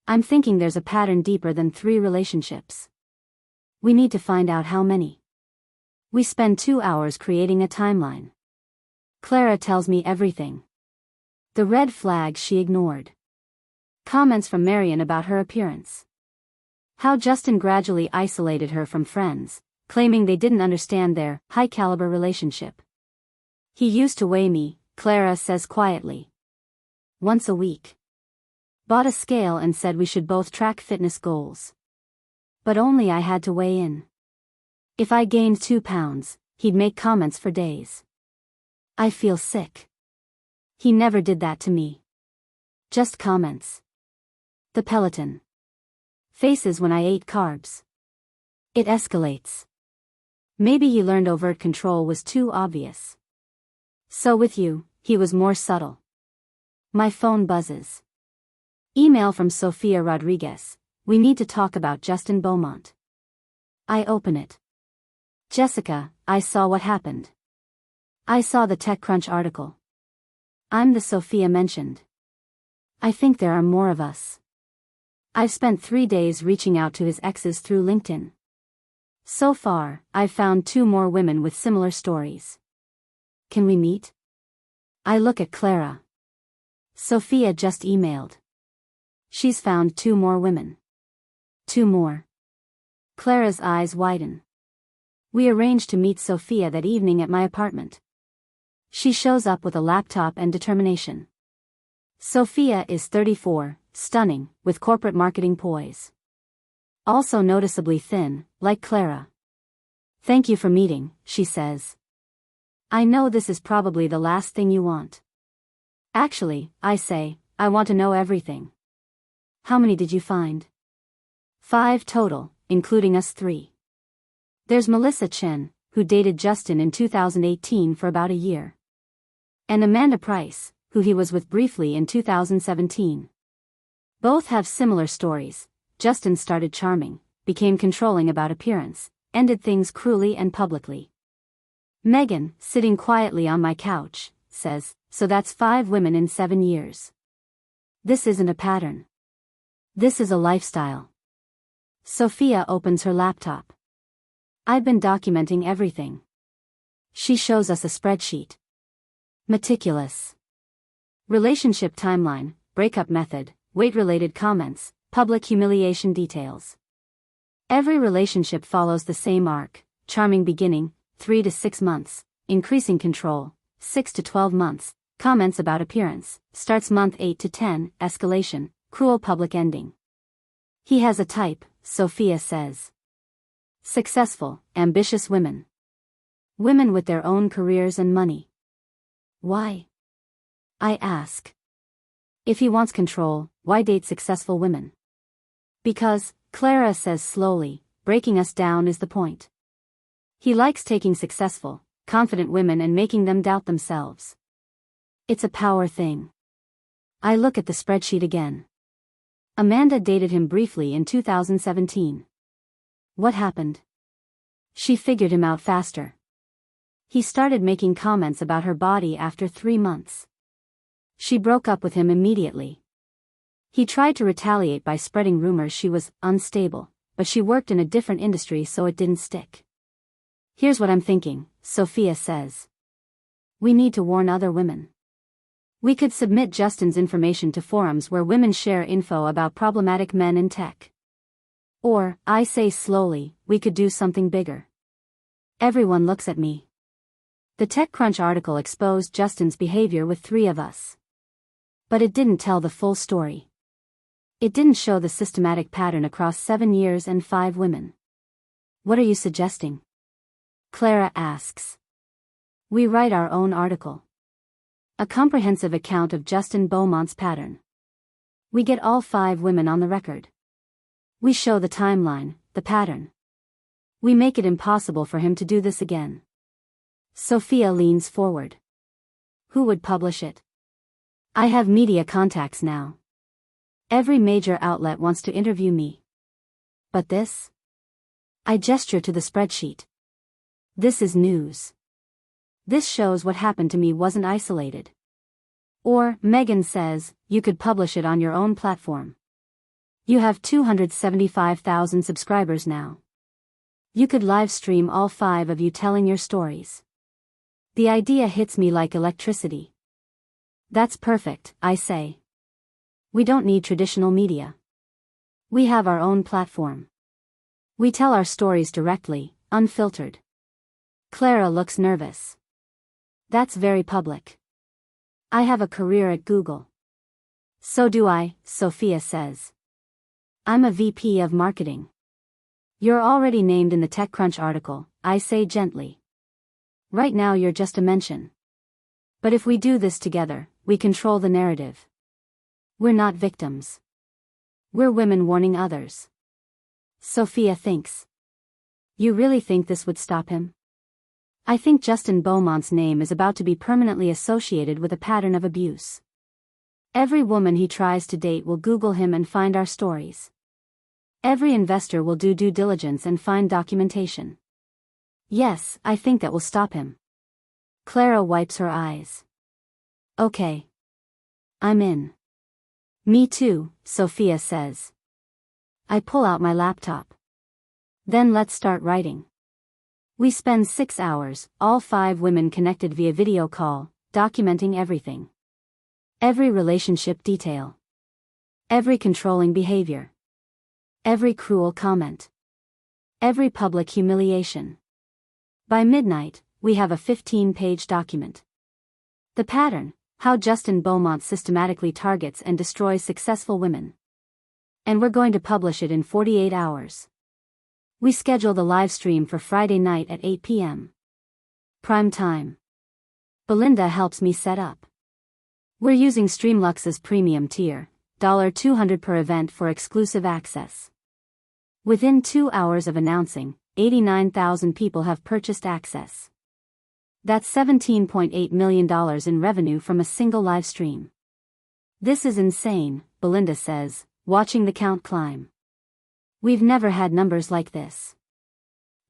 I'm thinking there's a pattern deeper than 3 relationships. We need to find out how many. We spend 2 hours creating a timeline. Clara tells me everything. The red flags she ignored. Comments from Marion about her appearance. How Justin gradually isolated her from friends, claiming they didn't understand their high-caliber relationship. He used to weigh me, Clara says quietly. Once a week. Bought a scale and said we should both track fitness goals. But only I had to weigh in. If I gained 2 pounds, he'd make comments for days. I feel sick. He never did that to me. Just comments. The Peloton. Faces when I ate carbs. It escalates. Maybe he learned overt control was too obvious. So with you, he was more subtle. My phone buzzes. Email from Sofia Rodriguez. We need to talk about Justin Beaumont. I open it. Jessica, I saw what happened. I saw the TechCrunch article. I'm the Sofia mentioned. I think there are more of us. I've spent 3 days reaching out to his exes through LinkedIn. So far, I've found 2 more women with similar stories. Can we meet? I look at Clara. Sofia just emailed. She's found 2 more women. 2 more. Clara's eyes widen. We arrange to meet Sofia that evening at my apartment. She shows up with a laptop and determination. Sofia is 34, stunning, with corporate marketing poise. Also noticeably thin, like Clara. Thank you for meeting, she says. I know this is probably the last thing you want. Actually, I say, I want to know everything. How many did you find? 5 total, including us 3. There's Melissa Chen, who dated Justin in 2018 for about a year. And Amanda Price, who he was with briefly in 2017. Both have similar stories. Justin started charming, became controlling about appearance, ended things cruelly and publicly. Megan, sitting quietly on my couch, says, so that's 5 women in 7 years. This isn't a pattern. This is a lifestyle. Sofia opens her laptop. I've been documenting everything. She shows us a spreadsheet. Meticulous. Relationship timeline, breakup method, weight-related comments, public humiliation details. Every relationship follows the same arc: charming beginning, 3 to 6 months, increasing control, 6 to 12 months, comments about appearance, starts month 8 to 10, escalation, cruel public ending. He has a type, Sofia says. Successful, ambitious women. Women with their own careers and money. Why? I ask. If he wants control, why date successful women? Because, Clara says slowly, breaking us down is the point. He likes taking successful, confident women and making them doubt themselves. It's a power thing. I look at the spreadsheet again. Amanda dated him briefly in 2017. What happened? She figured him out faster. He started making comments about her body after 3 months. She broke up with him immediately. He tried to retaliate by spreading rumors she was unstable, but she worked in a different industry so it didn't stick. Here's what I'm thinking, Sofia says. We need to warn other women. We could submit Justin's information to forums where women share info about problematic men in tech. Or, I say slowly, we could do something bigger. Everyone looks at me. The TechCrunch article exposed Justin's behavior with 3 of us. But it didn't tell the full story. It didn't show the systematic pattern across 7 years and 5 women. What are you suggesting? Clara asks. We write our own article. A comprehensive account of Justin Beaumont's pattern. We get all 5 women on the record. We show the timeline, the pattern. We make it impossible for him to do this again. Sofia leans forward. Who would publish it? I have media contacts now. Every major outlet wants to interview me. But this? I gesture to the spreadsheet. This is news. This shows what happened to me wasn't isolated. Or, Megan says, you could publish it on your own platform. You have 275,000 subscribers now. You could live stream all 5 of you telling your stories. The idea hits me like electricity. That's perfect, I say. We don't need traditional media. We have our own platform. We tell our stories directly, unfiltered. Clara looks nervous. That's very public. I have a career at Google. So do I, Sofia says. I'm a VP of marketing. You're already named in the TechCrunch article, I say gently. Right now you're just a mention. But if we do this together, we control the narrative. We're not victims. We're women warning others. Sofia thinks. You really think this would stop him? I think Justin Beaumont's name is about to be permanently associated with a pattern of abuse. Every woman he tries to date will Google him and find our stories. Every investor will do due diligence and find documentation. Yes, I think that will stop him. Clara wipes her eyes. Okay. I'm in. Me too, Sophia says. I pull out my laptop. Then let's start writing. We spend 6 hours, all 5 women connected via video call, documenting everything. Every relationship detail. Every controlling behavior. Every cruel comment. Every public humiliation. By midnight, we have a 15-page document. The pattern: how Justin Beaumont systematically targets and destroys successful women. And we're going to publish it in 48 hours. We schedule the live stream for Friday night at 8 p.m. Prime time. Belinda helps me set up. We're using Streamlux's premium tier, $200 per event for exclusive access. Within 2 hours of announcing, 89,000 people have purchased access. That's $17.8 million in revenue from a single live stream. This is insane, Belinda says, watching the count climb. We've never had numbers like this.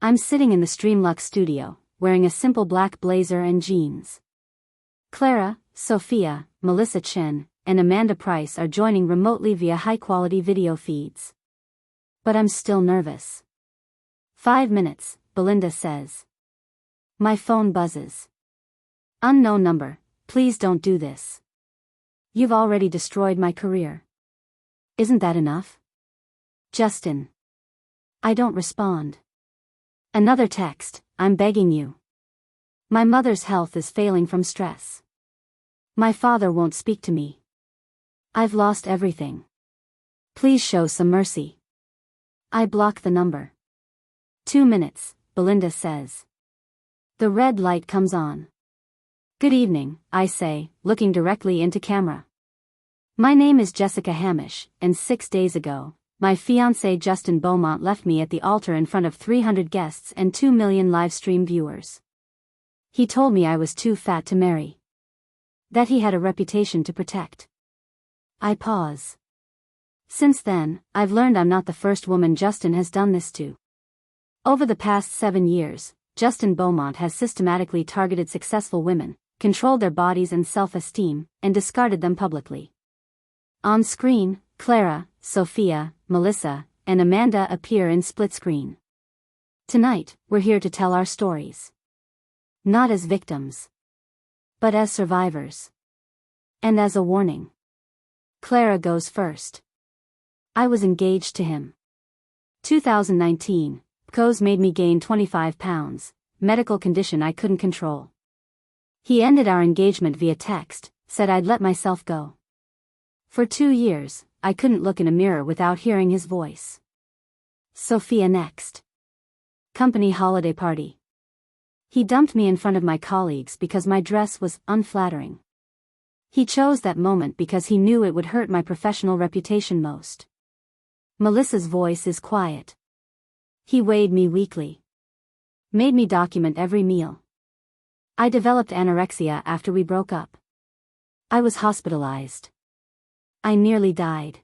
I'm sitting in the Streamlux studio, wearing a simple black blazer and jeans. Clara, Sophia, Melissa Chen, and Amanda Price are joining remotely via high-quality video feeds. But I'm still nervous. 5 minutes, Belinda says. My phone buzzes. Unknown number, please don't do this. You've already destroyed my career. Isn't that enough? Justin. I don't respond. Another text, I'm begging you. My mother's health is failing from stress. My father won't speak to me. I've lost everything. Please show some mercy. I block the number. 2 minutes, Belinda says. The red light comes on. Good evening, I say, looking directly into camera. My name is Jessica Hamish, and 6 days ago, my fiancé Justin Beaumont left me at the altar in front of 300 guests and 2 million live stream viewers. He told me I was too fat to marry. That he had a reputation to protect. I pause. Since then, I've learned I'm not the first woman Justin has done this to. Over the past 7 years, Justin Beaumont has systematically targeted successful women, controlled their bodies and self-esteem, and discarded them publicly. On screen, Clara, Sophia, Melissa, and Amanda appear in split screen. Tonight, we're here to tell our stories. Not as victims, but as survivors. And as a warning. Clara goes first. I was engaged to him. 2019, PCOS made me gain 25 pounds, medical condition I couldn't control. He ended our engagement via text, said I'd let myself go. For 2 years, I couldn't look in a mirror without hearing his voice. Sophia next. Company holiday party. He dumped me in front of my colleagues because my dress was unflattering. He chose that moment because he knew it would hurt my professional reputation most. Melissa's voice is quiet. He weighed me weekly. Made me document every meal. I developed anorexia after we broke up. I was hospitalized. I nearly died.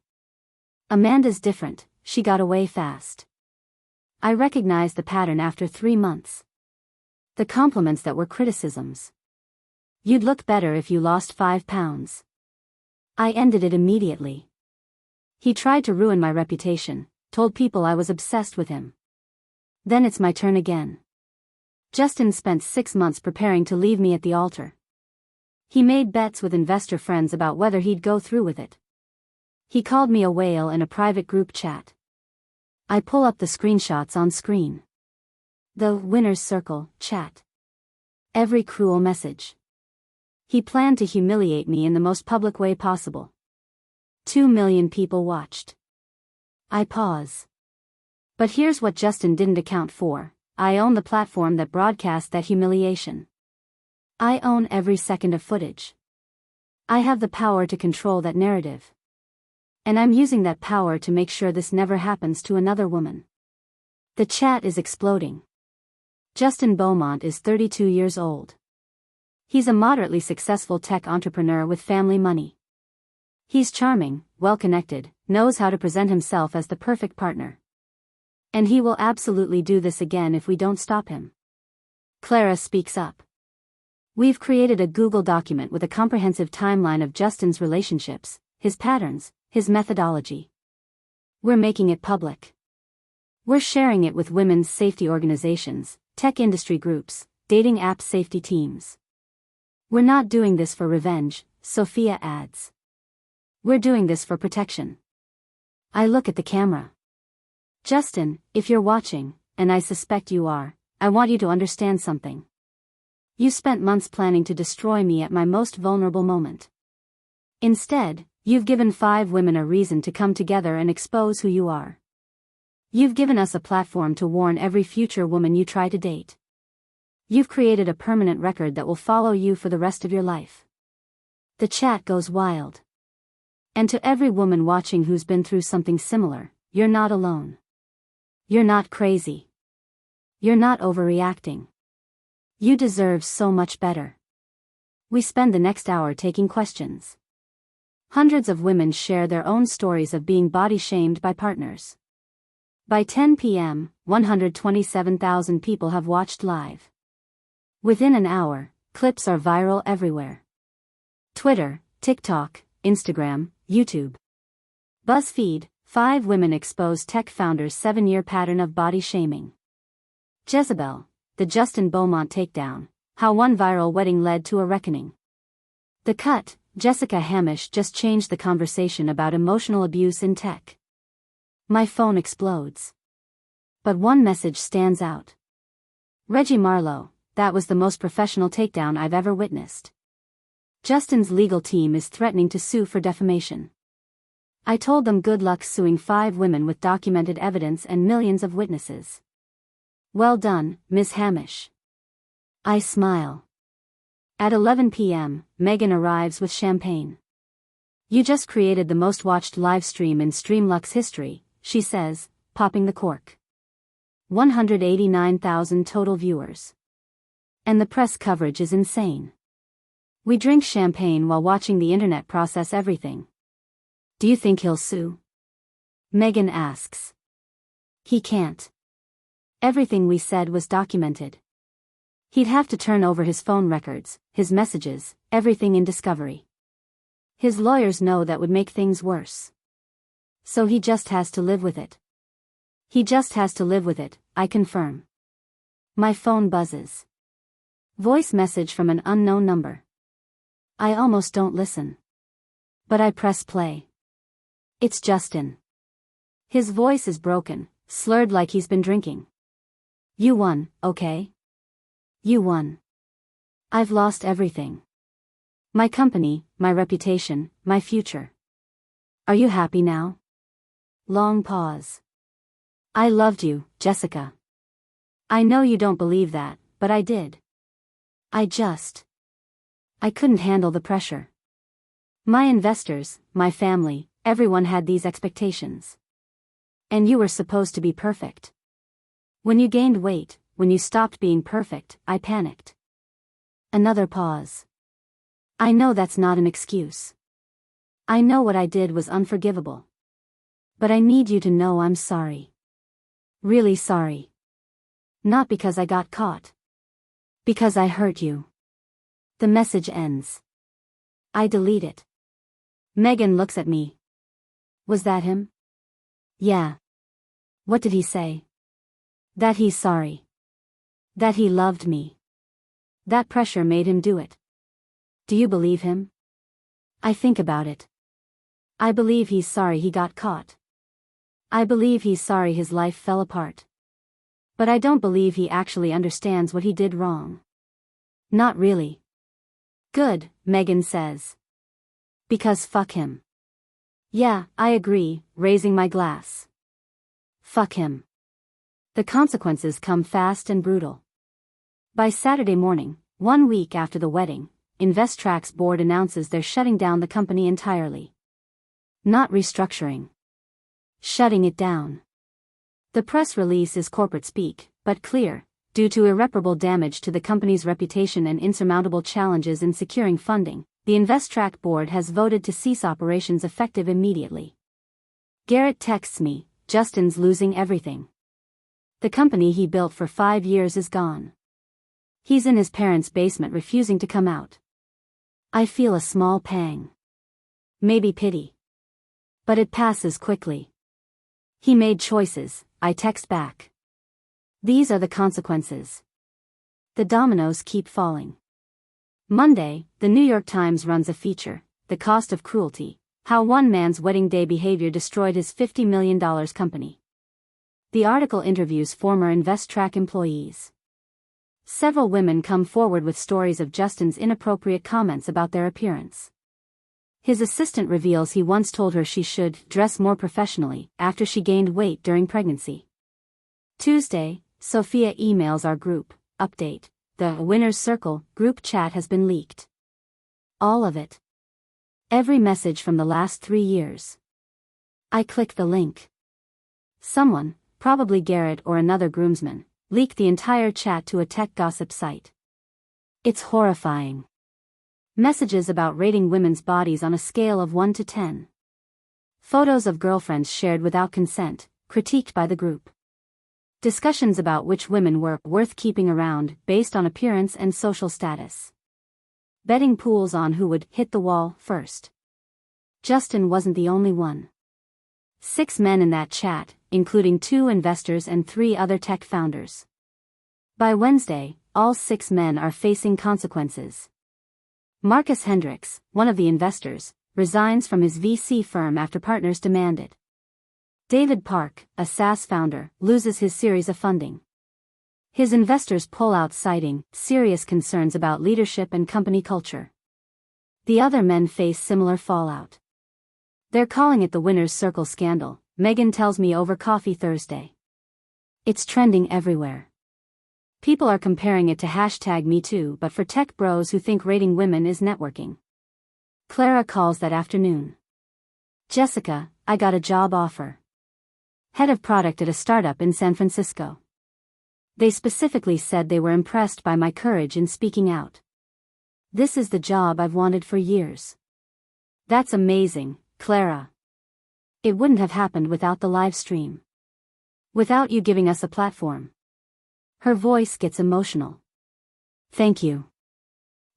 Amanda's different, she got away fast. I recognized the pattern after 3 months. The compliments that were criticisms. You'd look better if you lost 5 pounds. I ended it immediately. He tried to ruin my reputation, told people I was obsessed with him. Then it's my turn again. Justin spent 6 months preparing to leave me at the altar. He made bets with investor friends about whether he'd go through with it. He called me a whale in a private group chat. I pull up the screenshots on screen. The winner's circle chat. Every cruel message. He planned to humiliate me in the most public way possible. 2 million people watched. I pause. But here's what Justin didn't account for. I own the platform that broadcast that humiliation. I own every second of footage. I have the power to control that narrative. And I'm using that power to make sure this never happens to another woman. The chat is exploding. Justin Beaumont is 32 years old. He's a moderately successful tech entrepreneur with family money. He's charming, well-connected, knows how to present himself as the perfect partner. And he will absolutely do this again if we don't stop him. Clara speaks up. We've created a Google document with a comprehensive timeline of Justin's relationships, his patterns, his methodology. We're making it public. We're sharing it with women's safety organizations, tech industry groups, dating app safety teams. We're not doing this for revenge, Sophia adds. We're doing this for protection. I look at the camera. Justin, if you're watching, and I suspect you are, I want you to understand something. You spent months planning to destroy me at my most vulnerable moment. Instead, you've given 5 women a reason to come together and expose who you are. You've given us a platform to warn every future woman you try to date. You've created a permanent record that will follow you for the rest of your life. The chat goes wild. And to every woman watching who's been through something similar, you're not alone. You're not crazy. You're not overreacting. You deserve so much better. We spend the next hour taking questions. Hundreds of women share their own stories of being body-shamed by partners. By 10 p.m., 127,000 people have watched live. Within an hour, clips are viral everywhere. Twitter, TikTok, Instagram, YouTube. BuzzFeed, 5 women expose tech founders' 7-year pattern of body shaming. Jezebel, the Justin Beaumont takedown, how one viral wedding led to a reckoning. The Cut, Jessica Hamish just changed the conversation about emotional abuse in tech. My phone explodes. But one message stands out. Reggie Marlowe, that was the most professional takedown I've ever witnessed. Justin's legal team is threatening to sue for defamation. I told them good luck suing 5 women with documented evidence and millions of witnesses. Well done, Ms. Hamish. I smile. At 11 p.m., Megan arrives with champagne. You just created the most watched live stream in Streamluck's history, she says, popping the cork. 189,000 total viewers. And the press coverage is insane. We drink champagne while watching the internet process everything. Do you think he'll sue? Megan asks. He can't. Everything we said was documented. He'd have to turn over his phone records, his messages, everything in Discovery. His lawyers know that would make things worse. So he just has to live with it. He just has to live with it, I confirm. My phone buzzes. Voice message from an unknown number. I almost don't listen. But I press play. It's Justin. His voice is broken, slurred like he's been drinking. You won, okay? You won. I've lost everything. My company, my reputation, my future. Are you happy now? Long pause. I loved you, Jessica. I know you don't believe that, but I did. I couldn't handle the pressure. My investors, my family, everyone had these expectations. And you were supposed to be perfect. When you gained weight, when you stopped being perfect, I panicked. Another pause. I know that's not an excuse. I know what I did was unforgivable. But I need you to know I'm sorry. Really sorry. Not because I got caught. Because I hurt you. The message ends. I delete it. Megan looks at me. Was that him? Yeah. What did he say? That he's sorry. That he loved me. That pressure made him do it. Do you believe him? I think about it. I believe he's sorry he got caught. I believe he's sorry his life fell apart. But I don't believe he actually understands what he did wrong. Not really. Good, Megan says. Because fuck him. Yeah, I agree, raising my glass. Fuck him. The consequences come fast and brutal. By Saturday morning, 1 week after the wedding, Investrack's board announces they're shutting down the company entirely. Not restructuring. Shutting it down. The press release is corporate speak, but clear, due to irreparable damage to the company's reputation and insurmountable challenges in securing funding. the InvestTrack board has voted to cease operations effective immediately. Garrett texts me, Justin's losing everything. The company he built for 5 years is gone. He's in his parents' basement refusing to come out. I feel a small pang. Maybe pity. But it passes quickly. He made choices, I text back. These are the consequences. The dominoes keep falling. Monday, the New York Times runs a feature, The Cost of Cruelty, How One Man's Wedding Day Behavior Destroyed His $50 million Company. The article interviews former InvestTrack employees. Several women come forward with stories of Justin's inappropriate comments about their appearance. His assistant reveals he once told her she should dress more professionally after she gained weight during pregnancy. Tuesday, Sophia emails our group, update, the Winner's Circle group chat has been leaked. All of it. Every message from the last 3 years. I click the link. Someone, probably Garrett or another groomsman, leaked the entire chat to a tech gossip site. It's horrifying. Messages about rating women's bodies on a scale of 1 to 10. Photos of girlfriends shared without consent, critiqued by the group. Discussions about which women were worth keeping around based on appearance and social status. Betting pools on who would hit the wall first. Justin wasn't the only one. 6 men in that chat, including 2 investors and 3 other tech founders. By Wednesday, all 6 men are facing consequences. Marcus Hendricks, one of the investors, resigns from his VC firm after partners demand it. David Park, a SaaS founder, loses his series of funding. His investors pull out citing serious concerns about leadership and company culture. The other men face similar fallout. They're calling it the Winner's Circle scandal, Megan tells me over coffee Thursday. It's trending everywhere. People are comparing it to #MeToo, but for tech bros who think rating women is networking. Clara calls that afternoon. Jessica, I got a job offer. Head of product at a startup in San Francisco. They specifically said they were impressed by my courage in speaking out. This is the job I've wanted for years. That's amazing, Clara. It wouldn't have happened without the live stream. Without you giving us a platform. Her voice gets emotional. Thank you.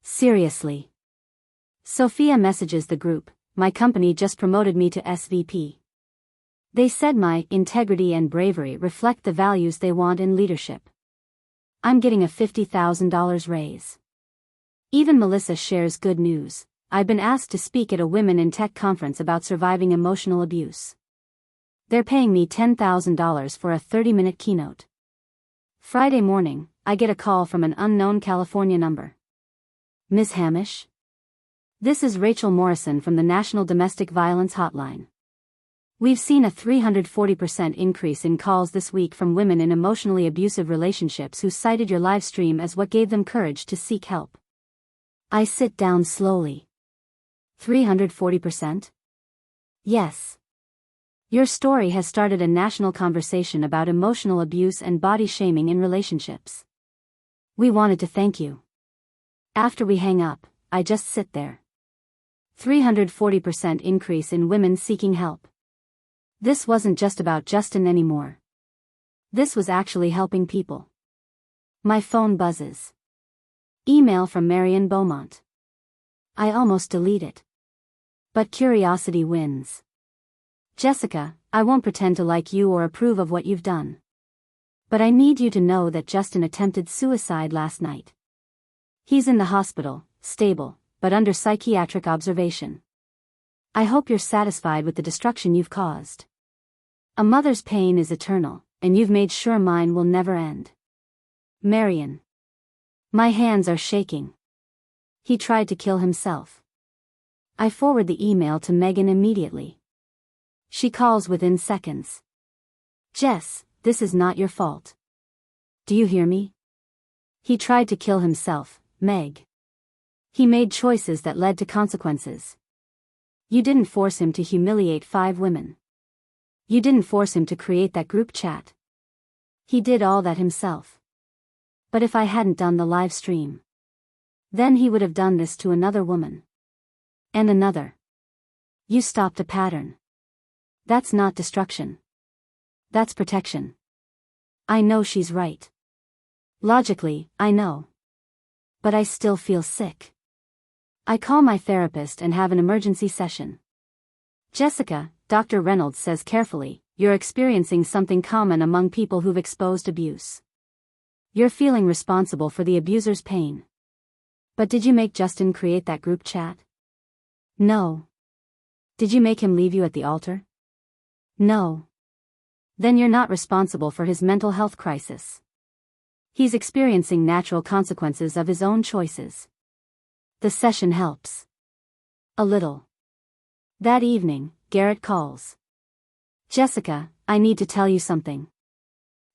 Seriously. Sophia messages the group, my company just promoted me to SVP. They said my integrity and bravery reflect the values they want in leadership. I'm getting a $50,000 raise. Even Melissa shares good news. I've been asked to speak at a Women in Tech conference about surviving emotional abuse. They're paying me $10,000 for a 30-minute keynote. Friday morning, I get a call from an unknown California number. Ms. Hamish? This is Rachel Morrison from the National Domestic Violence Hotline. We've seen a 340% increase in calls this week from women in emotionally abusive relationships who cited your live stream as what gave them courage to seek help. I sit down slowly. 340%? Yes. Your story has started a national conversation about emotional abuse and body shaming in relationships. We wanted to thank you. After we hang up, I just sit there. 340% increase in women seeking help. This wasn't just about Justin anymore. This was actually helping people. My phone buzzes. Email from Marion Beaumont. I almost delete it. But curiosity wins. Jessica, I won't pretend to like you or approve of what you've done. But I need you to know that Justin attempted suicide last night. He's in the hospital, stable, but under psychiatric observation. I hope you're satisfied with the destruction you've caused. A mother's pain is eternal, and you've made sure mine will never end. Marion. My hands are shaking. He tried to kill himself. I forward the email to Megan immediately. She calls within seconds. Jess, this is not your fault. Do you hear me? He tried to kill himself, Meg. He made choices that led to consequences. You didn't force him to humiliate 5 women. You didn't force him to create that group chat. He did all that himself. But if I hadn't done the live stream, then he would have done this to another woman. And another. You stopped a pattern. That's not destruction. That's protection. I know she's right. Logically, I know. But I still feel sick. I call my therapist and have an emergency session. Jessica, Dr. Reynolds says carefully, you're experiencing something common among people who've exposed abuse. You're feeling responsible for the abuser's pain. But did you make Justin create that group chat? No. Did you make him leave you at the altar? No. Then you're not responsible for his mental health crisis. He's experiencing natural consequences of his own choices. The session helps. A little. That evening, Garrett calls. Jessica, I need to tell you something.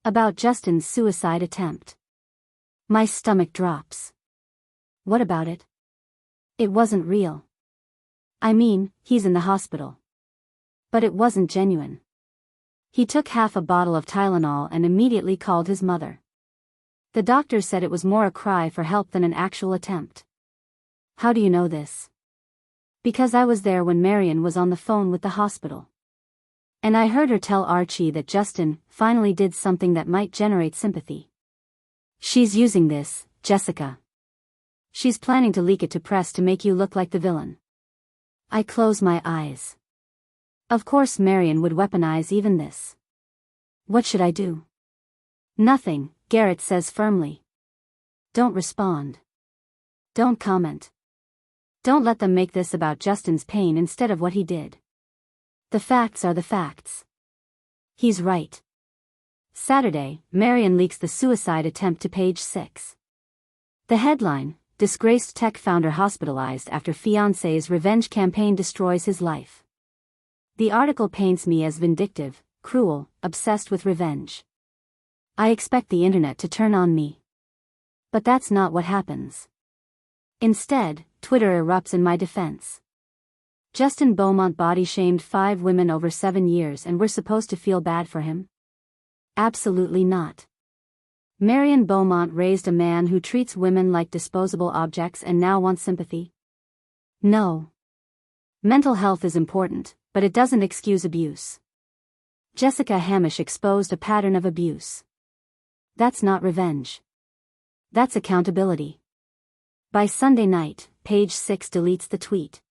About Justin's suicide attempt. My stomach drops. What about it? It wasn't real. I mean, he's in the hospital. But it wasn't genuine. He took half a bottle of Tylenol and immediately called his mother. The doctor said it was more a cry for help than an actual attempt. How do you know this? Because I was there when Marion was on the phone with the hospital. And I heard her tell Archie that Justin finally did something that might generate sympathy. She's using this, Jessica. She's planning to leak it to press to make you look like the villain. I close my eyes. Of course Marion would weaponize even this. What should I do? Nothing, Garrett says firmly. Don't respond. Don't comment. Don't let them make this about Justin's pain instead of what he did. The facts are the facts. He's right. Saturday, Marion leaks the suicide attempt to page 6. The headline, disgraced tech founder hospitalized after fiancé's revenge campaign destroys his life. The article paints me as vindictive, cruel, obsessed with revenge. I expect the internet to turn on me. But that's not what happens. Instead, Twitter erupts in my defense. Justin Beaumont body-shamed 5 women over 7 years and we're supposed to feel bad for him? Absolutely not. Marion Beaumont raised a man who treats women like disposable objects and now wants sympathy? No. Mental health is important, but it doesn't excuse abuse. Jessica Hamish exposed a pattern of abuse. That's not revenge. That's accountability. By Sunday night, page 6 deletes the tweet.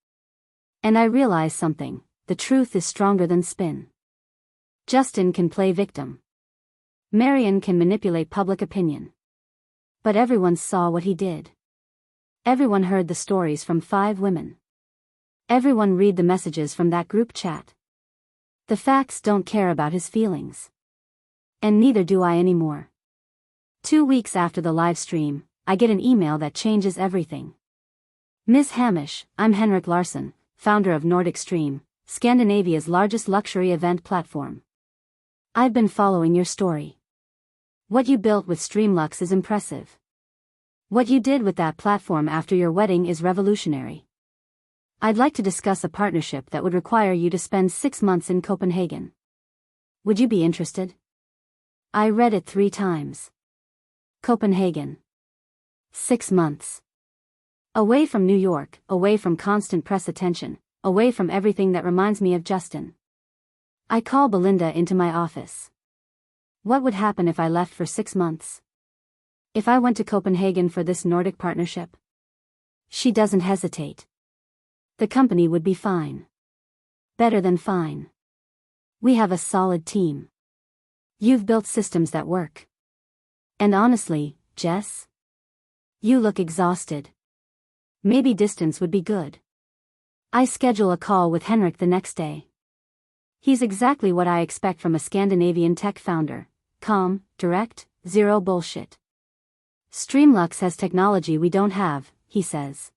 And I realize something, the truth is stronger than spin. Justin can play victim. Marion can manipulate public opinion. But everyone saw what he did. Everyone heard the stories from 5 women. Everyone read the messages from that group chat. The facts don't care about his feelings. And neither do I anymore. 2 weeks after the live stream, I get an email that changes everything. Ms. Hamish, I'm Henrik Larsson, founder of Nordic Stream, Scandinavia's largest luxury event platform. I've been following your story. What you built with Streamlux is impressive. What you did with that platform after your wedding is revolutionary. I'd like to discuss a partnership that would require you to spend 6 months in Copenhagen. Would you be interested? I read it 3 times. Copenhagen. 6 months. Away from New York, away from constant press attention, away from everything that reminds me of Justin. I call Belinda into my office. What would happen if I left for 6 months? If I went to Copenhagen for this Nordic partnership? She doesn't hesitate. The company would be fine. Better than fine. We have a solid team. You've built systems that work. And honestly, Jess? You look exhausted. Maybe distance would be good. I schedule a call with Henrik the next day. He's exactly what I expect from a Scandinavian tech founder. Calm, direct, zero bullshit. Streamlux has technology we don't have, he says.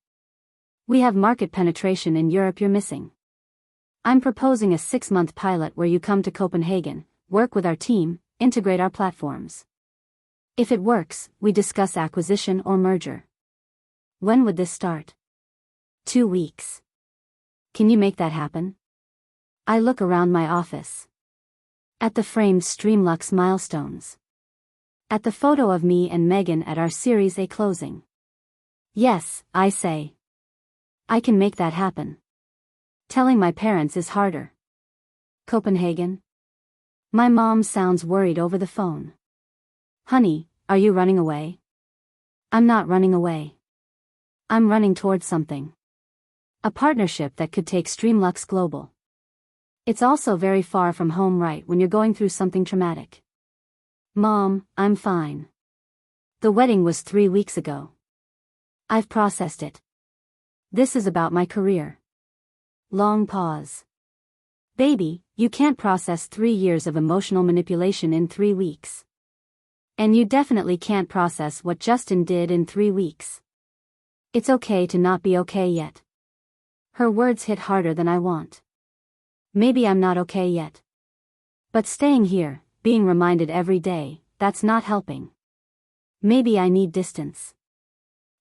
We have market penetration in Europe you're missing. I'm proposing a 6-month pilot where you come to Copenhagen, work with our team, integrate our platforms. If it works, we discuss acquisition or merger. When would this start? 2 weeks. Can you make that happen? I look around my office. At the framed Streamlux milestones. At the photo of me and Megan at our Series A closing. Yes, I say. I can make that happen. Telling my parents is harder. Copenhagen? My mom sounds worried over the phone. Honey, are you running away? I'm not running away. I'm running towards something. A partnership that could take Streamlux global. It's also very far from home right when you're going through something traumatic. Mom, I'm fine. The wedding was 3 weeks ago. I've processed it. This is about my career. Long pause. Baby, you can't process 3 years of emotional manipulation in 3 weeks. And you definitely can't process what Justin did in 3 weeks. It's okay to not be okay yet. Her words hit harder than I want. Maybe I'm not okay yet. But staying here, being reminded every day, that's not helping. Maybe I need distance.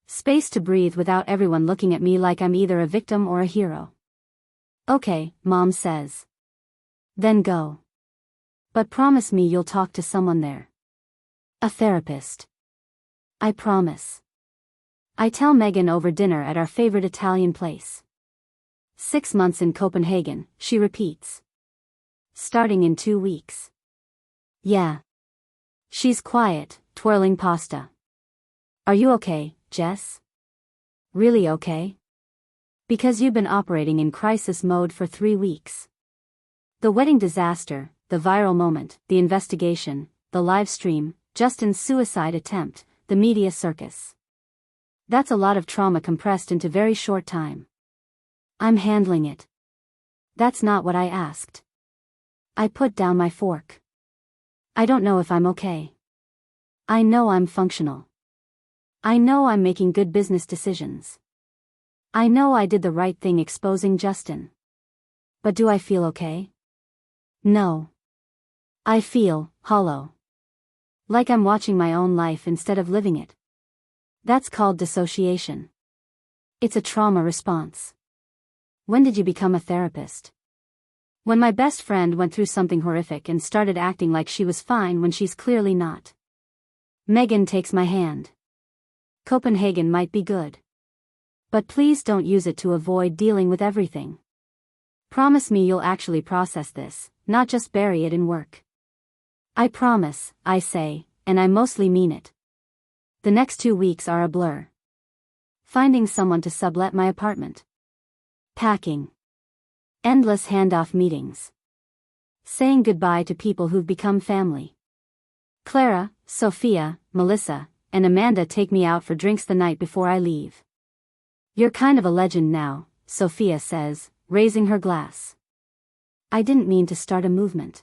Space to breathe without everyone looking at me like I'm either a victim or a hero. Okay, Mom says. Then go. But promise me you'll talk to someone there. A therapist. I promise. I tell Megan over dinner at our favorite Italian place. 6 months in Copenhagen, she repeats. Starting in 2 weeks. Yeah. She's quiet, twirling pasta. Are you okay, Jess? Really okay? Because you've been operating in crisis mode for 3 weeks. The wedding disaster, the viral moment, the investigation, the live stream, Justin's suicide attempt, the media circus. That's a lot of trauma compressed into very short time. I'm handling it. That's not what I asked. I put down my fork. I don't know if I'm okay. I know I'm functional. I know I'm making good business decisions. I know I did the right thing exposing Justin. But do I feel okay? No. I feel hollow. Like I'm watching my own life instead of living it. That's called dissociation. It's a trauma response. When did you become a therapist? When my best friend went through something horrific and started acting like she was fine when she's clearly not. Megan takes my hand. Copenhagen might be good. But please don't use it to avoid dealing with everything. Promise me you'll actually process this, not just bury it in work. I promise, I say, and I mostly mean it. The next 2 weeks are a blur. Finding someone to sublet my apartment. Packing. Endless handoff meetings. Saying goodbye to people who've become family. Clara, Sophia, Melissa, and Amanda take me out for drinks the night before I leave. You're kind of a legend now, Sophia says, raising her glass. I didn't mean to start a movement.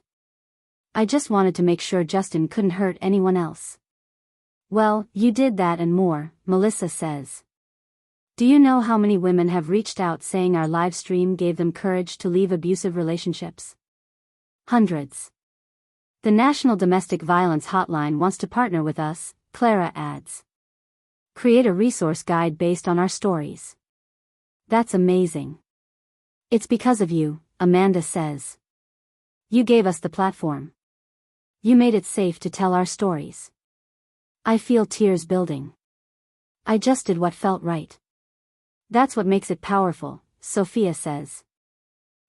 I just wanted to make sure Justin couldn't hurt anyone else. Well, you did that and more, Melissa says. Do you know how many women have reached out saying our live stream gave them courage to leave abusive relationships? Hundreds. The National Domestic Violence Hotline wants to partner with us, Clara adds. Create a resource guide based on our stories. That's amazing. It's because of you, Amanda says. You gave us the platform. You made it safe to tell our stories. I feel tears building. I just did what felt right. That's what makes it powerful, Sophia says.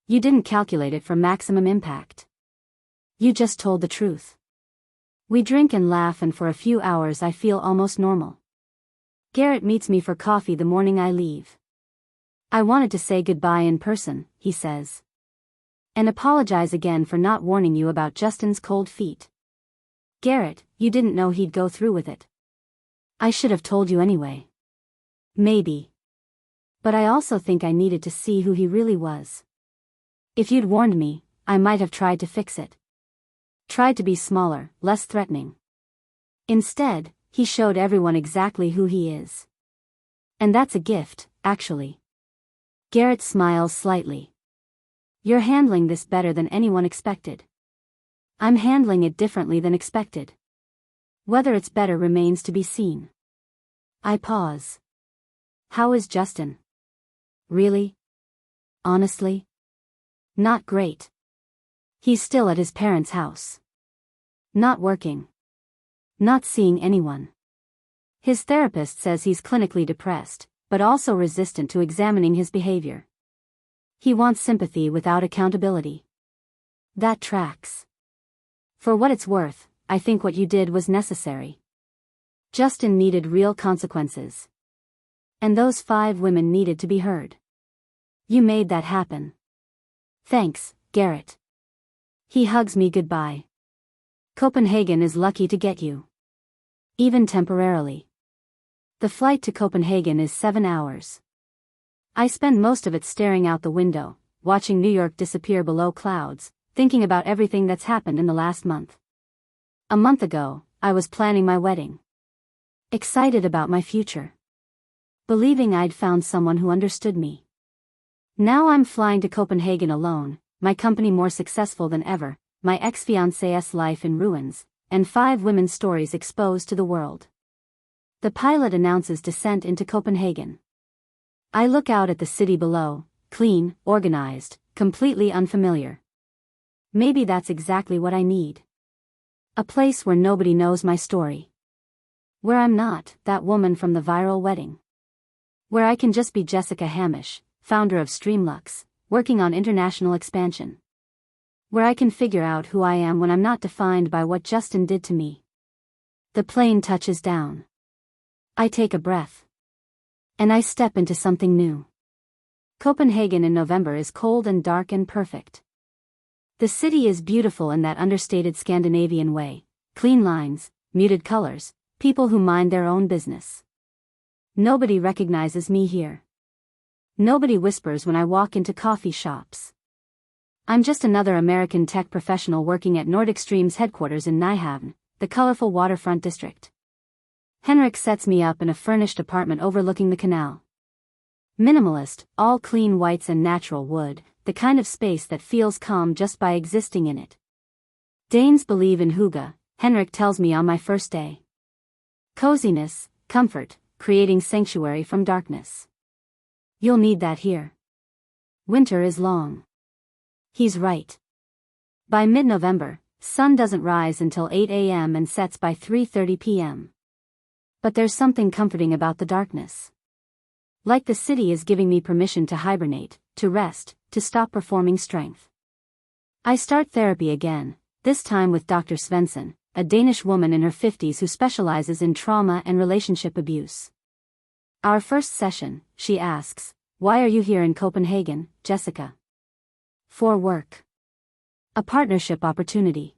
You didn't calculate it for maximum impact. You just told the truth. We drink and laugh, and for a few hours I feel almost normal. Garrett meets me for coffee the morning I leave. I wanted to say goodbye in person, he says. And apologize again for not warning you about Justin's cold feet. Garrett, you didn't know he'd go through with it. I should have told you anyway. Maybe. But I also think I needed to see who he really was. If you'd warned me, I might have tried to fix it. Tried to be smaller, less threatening. Instead, he showed everyone exactly who he is. And that's a gift, actually. Garrett smiles slightly. You're handling this better than anyone expected. I'm handling it differently than expected. Whether it's better remains to be seen. I pause. How is Justin? Really? Honestly? Not great. He's still at his parents' house. Not working. Not seeing anyone. His therapist says he's clinically depressed, but also resistant to examining his behavior. He wants sympathy without accountability. That tracks. For what it's worth, I think what you did was necessary. Justin needed real consequences. And those 5 women needed to be heard. You made that happen. Thanks, Garrett. He hugs me goodbye. Copenhagen is lucky to get you. Even temporarily. The flight to Copenhagen is 7 hours. I spend most of it staring out the window, watching New York disappear below clouds, thinking about everything that's happened in the last month. A month ago, I was planning my wedding. Excited about my future. Believing I'd found someone who understood me. Now I'm flying to Copenhagen alone, my company more successful than ever, my ex-fiancé's life in ruins, and 5 women's stories exposed to the world. The pilot announces descent into Copenhagen. I look out at the city below, clean, organized, completely unfamiliar. Maybe that's exactly what I need. A place where nobody knows my story. Where I'm not that woman from the viral wedding. Where I can just be Jessica Hamish, founder of Streamlux, working on international expansion. Where I can figure out who I am when I'm not defined by what Justin did to me. The plane touches down. I take a breath. And I step into something new. Copenhagen in November is cold and dark and perfect. The city is beautiful in that understated Scandinavian way, clean lines, muted colors, people who mind their own business. Nobody recognizes me here. Nobody whispers when I walk into coffee shops. I'm just another American tech professional working at Nordic Stream's headquarters in Nyhavn, the colorful waterfront district. Henrik sets me up in a furnished apartment overlooking the canal. Minimalist, all clean whites and natural wood, the kind of space that feels calm just by existing in it. Danes believe in hygge, Henrik tells me on my first day. Coziness, comfort, creating sanctuary from darkness. You'll need that here. Winter is long. He's right. By mid-November, sun doesn't rise until 8 a.m. and sets by 3:30 p.m. But there's something comforting about the darkness. Like the city is giving me permission to hibernate, to rest, to stop performing strength. I start therapy again, this time with Dr. Svensson, a Danish woman in her 50s who specializes in trauma and relationship abuse. Our first session, she asks, "Why are you here in Copenhagen, Jessica?" For work. A partnership opportunity.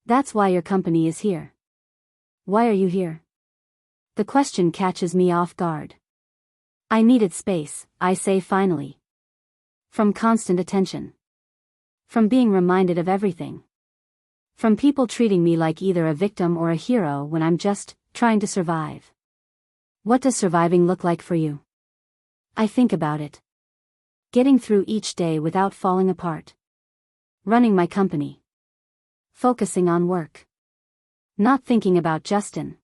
That's why your company is here. Why are you here? The question catches me off guard. I needed space, I say finally. From constant attention. From being reminded of everything. From people treating me like either a victim or a hero when I'm just trying to survive. What does surviving look like for you? I think about it. Getting through each day without falling apart. Running my company. Focusing on work. Not thinking about Justin.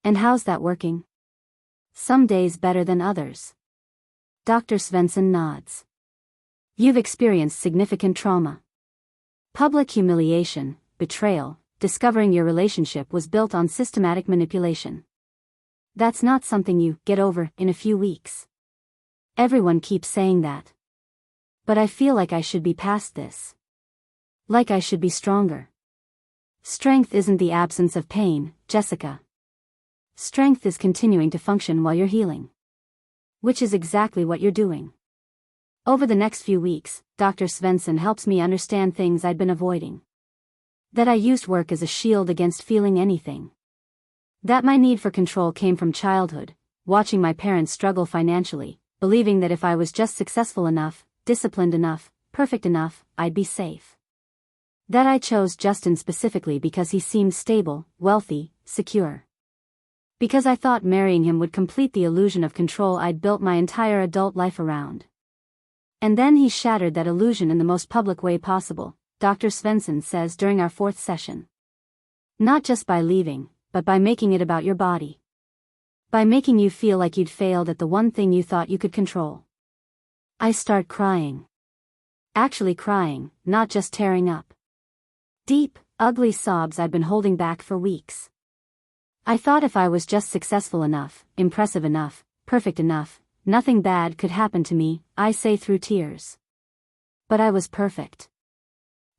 And how's that working? Some days better than others. Dr. Svensson nods. You've experienced significant trauma. Public humiliation, betrayal, discovering your relationship was built on systematic manipulation. That's not something you get over in a few weeks. Everyone keeps saying that. But I feel like I should be past this. Like I should be stronger. Strength isn't the absence of pain, Jessica. Strength is continuing to function while you're healing. Which is exactly what you're doing. Over the next few weeks, Dr. Svensson helps me understand things I'd been avoiding. That I used work as a shield against feeling anything. That my need for control came from childhood, watching my parents struggle financially, believing that if I was just successful enough, disciplined enough, perfect enough, I'd be safe. That I chose Justin specifically because he seemed stable, wealthy, secure. Because I thought marrying him would complete the illusion of control I'd built my entire adult life around. And then he shattered that illusion in the most public way possible, Dr. Svensson says during our 4th session. Not just by leaving, but by making it about your body. By making you feel like you'd failed at the one thing you thought you could control. I start crying. Actually crying, not just tearing up. Deep, ugly sobs I'd been holding back for weeks. I thought if I was just successful enough, impressive enough, perfect enough, nothing bad could happen to me, I say through tears. But I was perfect.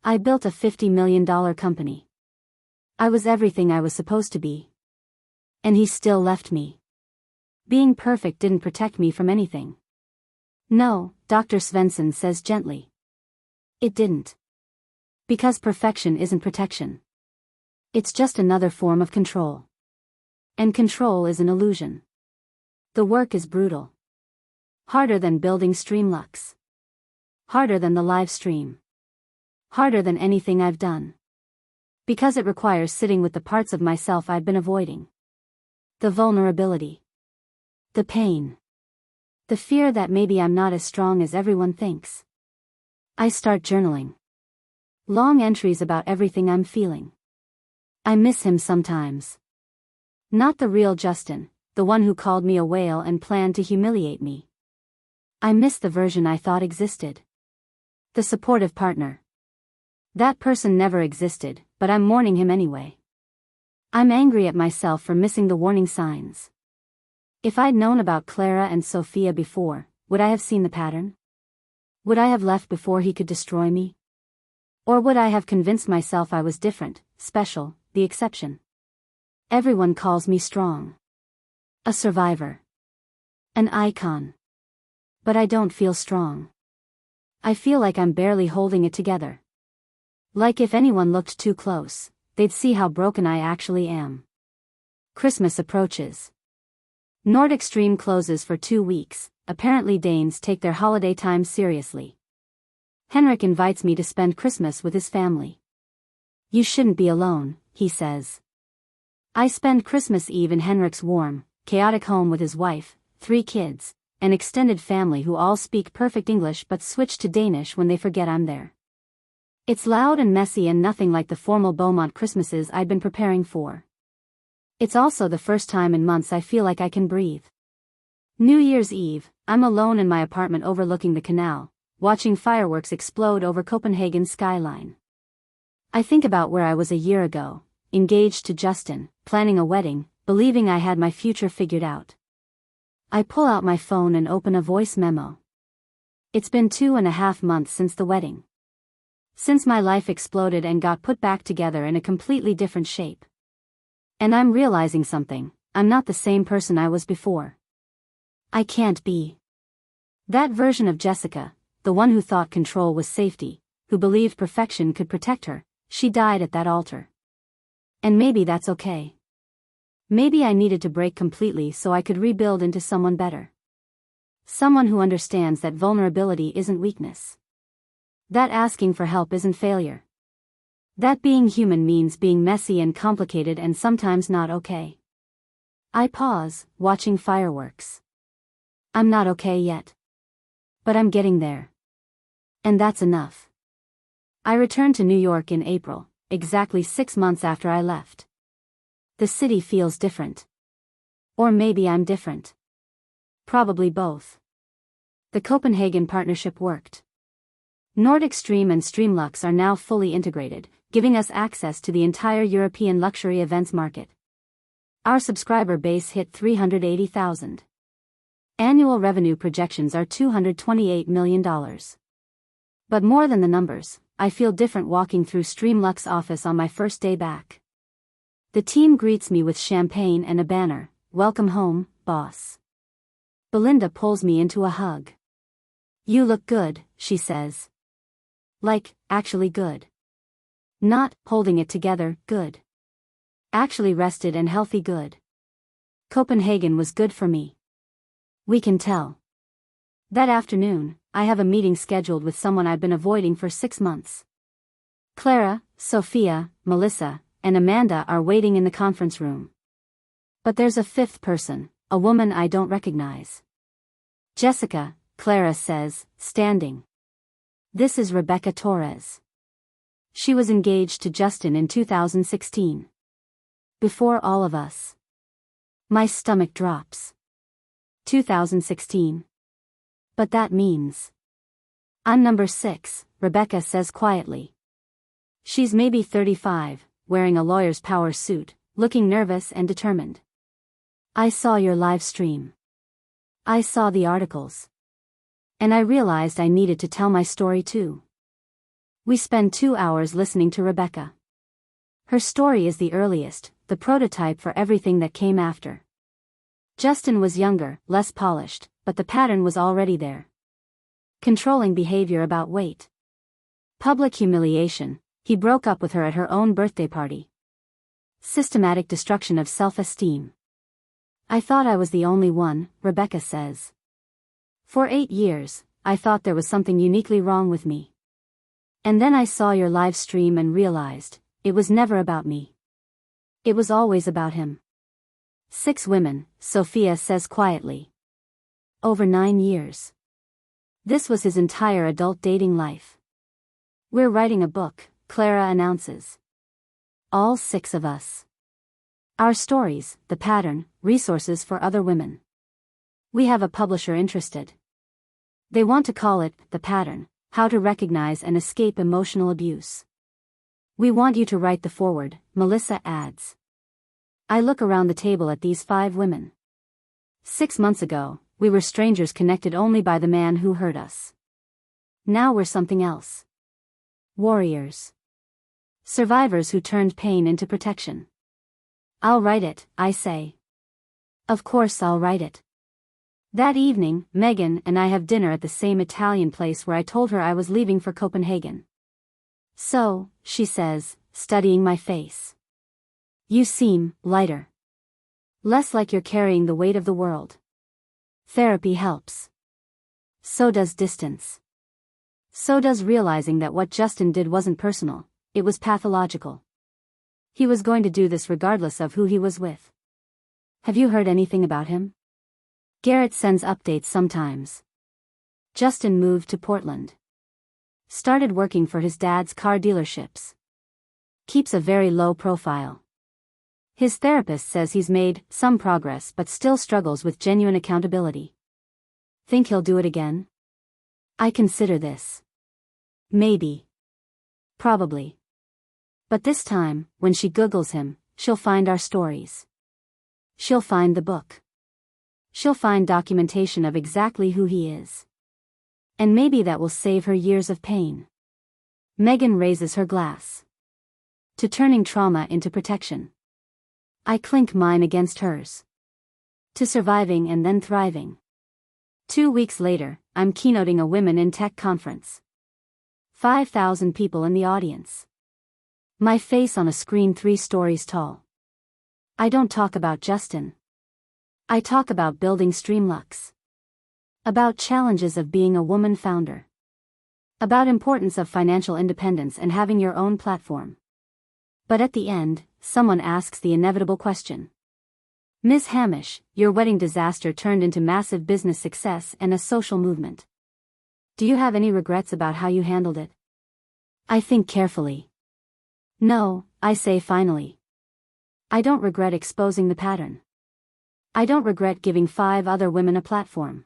I built a $50 million company. I was everything I was supposed to be. And he still left me. Being perfect didn't protect me from anything. No, Dr. Svensson says gently. It didn't. Because perfection isn't protection. It's just another form of control. And control is an illusion. The work is brutal. Harder than building Streamlux. Harder than the live stream. Harder than anything I've done. Because it requires sitting with the parts of myself I've been avoiding. The vulnerability. The pain. The fear that maybe I'm not as strong as everyone thinks. I start journaling. Long entries about everything I'm feeling. I miss him sometimes. Not the real Justin, the one who called me a whale and planned to humiliate me. I miss the version I thought existed. The supportive partner. That person never existed, but I'm mourning him anyway. I'm angry at myself for missing the warning signs. If I'd known about Clara and Sophia before, would I have seen the pattern? Would I have left before he could destroy me? Or would I have convinced myself I was different, special, the exception? Everyone calls me strong. A survivor. An icon. But I don't feel strong. I feel like I'm barely holding it together. Like if anyone looked too close, they'd see how broken I actually am. Christmas approaches. Nordic Stream closes for 2 weeks. Apparently Danes take their holiday time seriously. Henrik invites me to spend Christmas with his family. You shouldn't be alone, he says. I spend Christmas Eve in Henrik's warm, chaotic home with his wife, 3 kids, an extended family who all speak perfect English but switch to Danish when they forget I'm there. It's loud and messy and nothing like the formal Beaumont Christmases I'd been preparing for. It's also the first time in months I feel like I can breathe. New Year's Eve, I'm alone in my apartment overlooking the canal, watching fireworks explode over Copenhagen's skyline. I think about where I was a year ago, engaged to Justin, planning a wedding, believing I had my future figured out. I pull out my phone and open a voice memo. It's been 2.5 months since the wedding. Since my life exploded and got put back together in a completely different shape. And I'm realizing something, I'm not the same person I was before. I can't be. That version of Jessica, the one who thought control was safety, who believed perfection could protect her, she died at that altar. And maybe that's okay. Maybe I needed to break completely so I could rebuild into someone better. Someone who understands that vulnerability isn't weakness. That asking for help isn't failure. That being human means being messy and complicated and sometimes not okay. I pause, watching fireworks. I'm not okay yet. But I'm getting there. And that's enough. I returned to New York in April, exactly 6 months after I left. The city feels different. Or maybe I'm different. Probably both. The Copenhagen partnership worked. Nordic Stream and Streamlux are now fully integrated, giving us access to the entire European luxury events market. Our subscriber base hit 380,000. Annual revenue projections are $228 million. But more than the numbers, I feel different walking through Streamlux office on my first day back. The team greets me with champagne and a banner, "Welcome home, boss." Belinda pulls me into a hug. "You look good," she says. Like, actually good. Not, holding it together, good. Actually rested and healthy good. Copenhagen was good for me. We can tell. That afternoon, I have a meeting scheduled with someone I've been avoiding for 6 months. Clara, Sophia, Melissa, and Amanda are waiting in the conference room. But there's a 5th person, a woman I don't recognize. Jessica, Clara says, standing. This is Rebecca Torres. She was engaged to Justin in 2016. Before all of us. My stomach drops. 2016. But that means. I'm number 6, Rebecca says quietly. She's maybe 35, wearing a lawyer's power suit, looking nervous and determined. I saw your live stream. I saw the articles. And I realized I needed to tell my story too. We spend 2 hours listening to Rebecca. Her story is the earliest, the prototype for everything that came after. Justin was younger, less polished, but the pattern was already there. Controlling behavior about weight. Public humiliation, he broke up with her at her own birthday party. Systematic destruction of self-esteem. I thought I was the only one, Rebecca says. For 8 years, I thought there was something uniquely wrong with me. And then I saw your live stream and realized, it was never about me. It was always about him. 6 women, Sophia says quietly. Over 9 years. This was his entire adult dating life. We're writing a book, Clara announces. All 6 of us. Our stories, the pattern, resources for other women. We have a publisher interested. They want to call it, The Pattern, How to Recognize and Escape Emotional Abuse. We want you to write the foreword, Melissa adds. I look around the table at these 5 women. 6 months ago, we were strangers connected only by the man who hurt us. Now we're something else. Warriors. Survivors who turned pain into protection. I'll write it, I say. Of course I'll write it. That evening, Megan and I have dinner at the same Italian place where I told her I was leaving for Copenhagen. So, she says, studying my face. You seem lighter. Less like you're carrying the weight of the world. Therapy helps. So does distance. So does realizing that what Justin did wasn't personal, it was pathological. He was going to do this regardless of who he was with. Have you heard anything about him? Garrett sends updates sometimes. Justin moved to Portland. Started working for his dad's car dealerships. Keeps a very low profile. His therapist says he's made some progress but still struggles with genuine accountability. Think he'll do it again? I consider this. Maybe. Probably. But this time, when she Googles him, she'll find our stories. She'll find the book. She'll find documentation of exactly who he is. And maybe that will save her years of pain. Megan raises her glass. To turning trauma into protection. I clink mine against hers. To surviving and then thriving. 2 weeks later, I'm keynoting a Women in Tech conference. 5,000 people in the audience. My face on a screen 3 stories tall. I don't talk about Justin. I talk about building Streamlux. About challenges of being a woman founder. About importance of financial independence and having your own platform. But at the end, someone asks the inevitable question. Ms. Hamish, your wedding disaster turned into massive business success and a social movement. Do you have any regrets about how you handled it? I think carefully. No, I say finally. I don't regret exposing the pattern. I don't regret giving 5 other women a platform.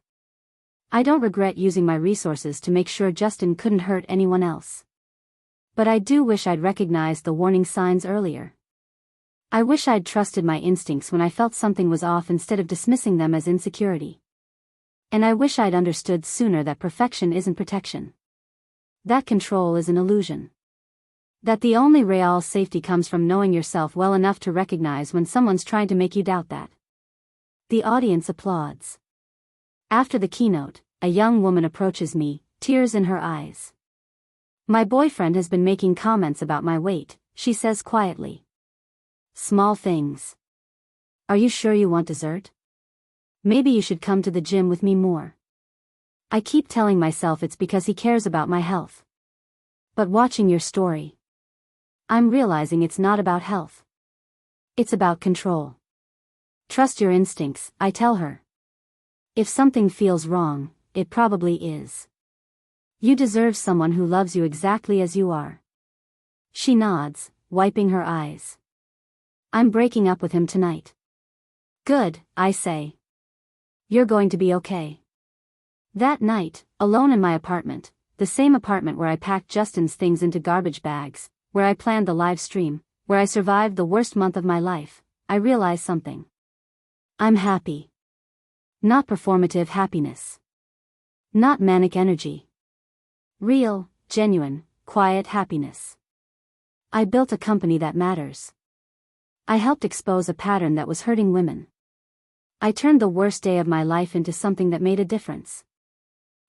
I don't regret using my resources to make sure Justin couldn't hurt anyone else. But I do wish I'd recognized the warning signs earlier. I wish I'd trusted my instincts when I felt something was off instead of dismissing them as insecurity. And I wish I'd understood sooner that perfection isn't protection. That control is an illusion. That the only real safety comes from knowing yourself well enough to recognize when someone's trying to make you doubt that. The audience applauds. After the keynote, a young woman approaches me, tears in her eyes. My boyfriend has been making comments about my weight, she says quietly. Small things. Are you sure you want dessert? Maybe you should come to the gym with me more. I keep telling myself it's because he cares about my health. But watching your story, I'm realizing it's not about health. It's about control. Trust your instincts, I tell her. If something feels wrong, it probably is. You deserve someone who loves you exactly as you are. She nods, wiping her eyes. I'm breaking up with him tonight. Good, I say. You're going to be okay. That night, alone in my apartment, the same apartment where I packed Justin's things into garbage bags, where I planned the live stream, where I survived the worst month of my life, I realized something. I'm happy. Not performative happiness. Not manic energy. Real, genuine, quiet happiness. I built a company that matters. I helped expose a pattern that was hurting women. I turned the worst day of my life into something that made a difference.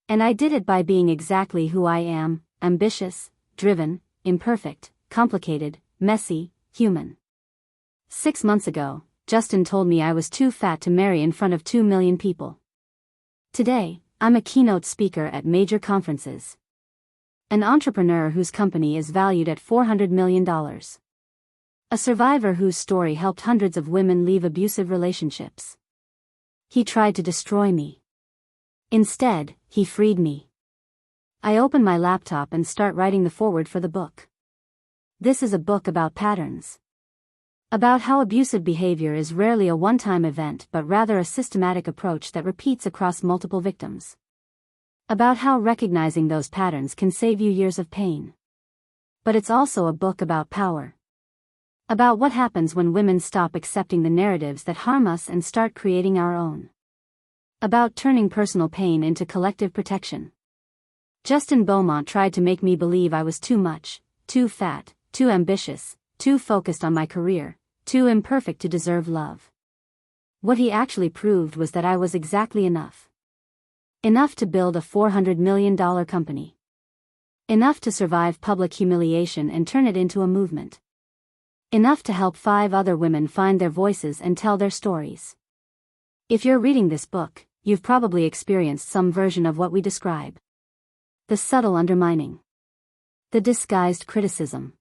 And I did it by being exactly who I am: ambitious, driven, imperfect, complicated, messy, human. 6 months ago, Justin told me I was too fat to marry in front of 2 million people. Today, I'm a keynote speaker at major conferences. An entrepreneur whose company is valued at $400 million. A survivor whose story helped hundreds of women leave abusive relationships. He tried to destroy me. Instead, he freed me. I open my laptop and start writing the foreword for the book. This is a book about patterns. About how abusive behavior is rarely a one-time event but rather a systematic approach that repeats across multiple victims. About how recognizing those patterns can save you years of pain. But it's also a book about power. About what happens when women stop accepting the narratives that harm us and start creating our own. About turning personal pain into collective protection. Justin Beaumont tried to make me believe I was too much, too fat, too ambitious, too focused on my career, too imperfect to deserve love. What he actually proved was that I was exactly enough. Enough to build a $400 million company. Enough to survive public humiliation and turn it into a movement. Enough to help 5 other women find their voices and tell their stories. If you're reading this book, you've probably experienced some version of what we describe. The subtle undermining. The disguised criticism.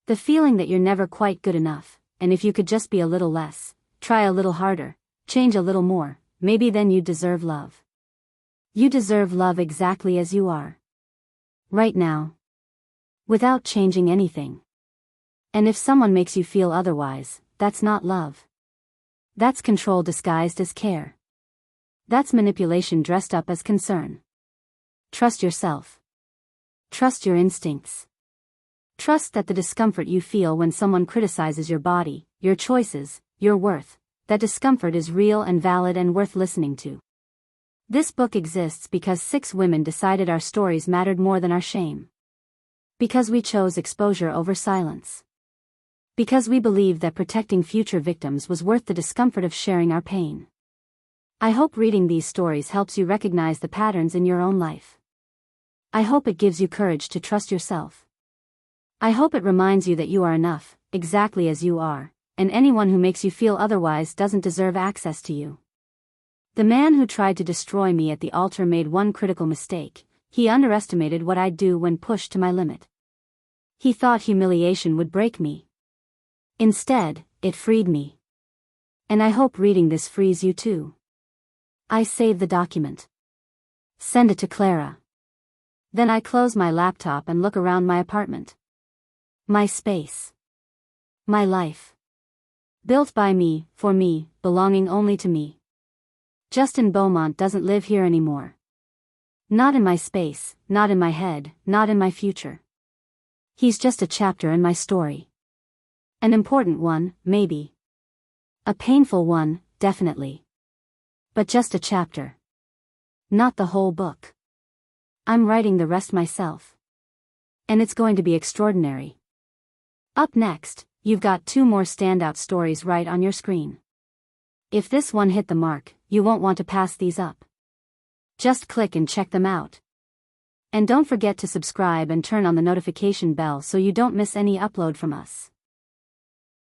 The feeling that you're never quite good enough, and if you could just be a little less, try a little harder, change a little more, maybe then you deserve love. You deserve love exactly as you are. Right now. Without changing anything. And if someone makes you feel otherwise, that's not love. That's control disguised as care. That's manipulation dressed up as concern. Trust yourself. Trust your instincts. Trust that the discomfort you feel when someone criticizes your body, your choices, your worth, that discomfort is real and valid and worth listening to. This book exists because 6 women decided our stories mattered more than our shame. Because we chose exposure over silence. Because we believed that protecting future victims was worth the discomfort of sharing our pain. I hope reading these stories helps you recognize the patterns in your own life. I hope it gives you courage to trust yourself. I hope it reminds you that you are enough, exactly as you are, and anyone who makes you feel otherwise doesn't deserve access to you. The man who tried to destroy me at the altar made one critical mistake: he underestimated what I'd do when pushed to my limit. He thought humiliation would break me. Instead, it freed me. And I hope reading this frees you too. I save the document. Send it to Clara. Then I close my laptop and look around my apartment. My space. My life. Built by me, for me, belonging only to me. Justin Beaumont doesn't live here anymore. Not in my space, not in my head, not in my future. He's just a chapter in my story. An important one, maybe. A painful one, definitely. But just a chapter. Not the whole book. I'm writing the rest myself. And it's going to be extraordinary. Up next, you've got 2 more standout stories right on your screen. If this one hit the mark, you won't want to pass these up. Just click and check them out. And don't forget to subscribe and turn on the notification bell so you don't miss any upload from us.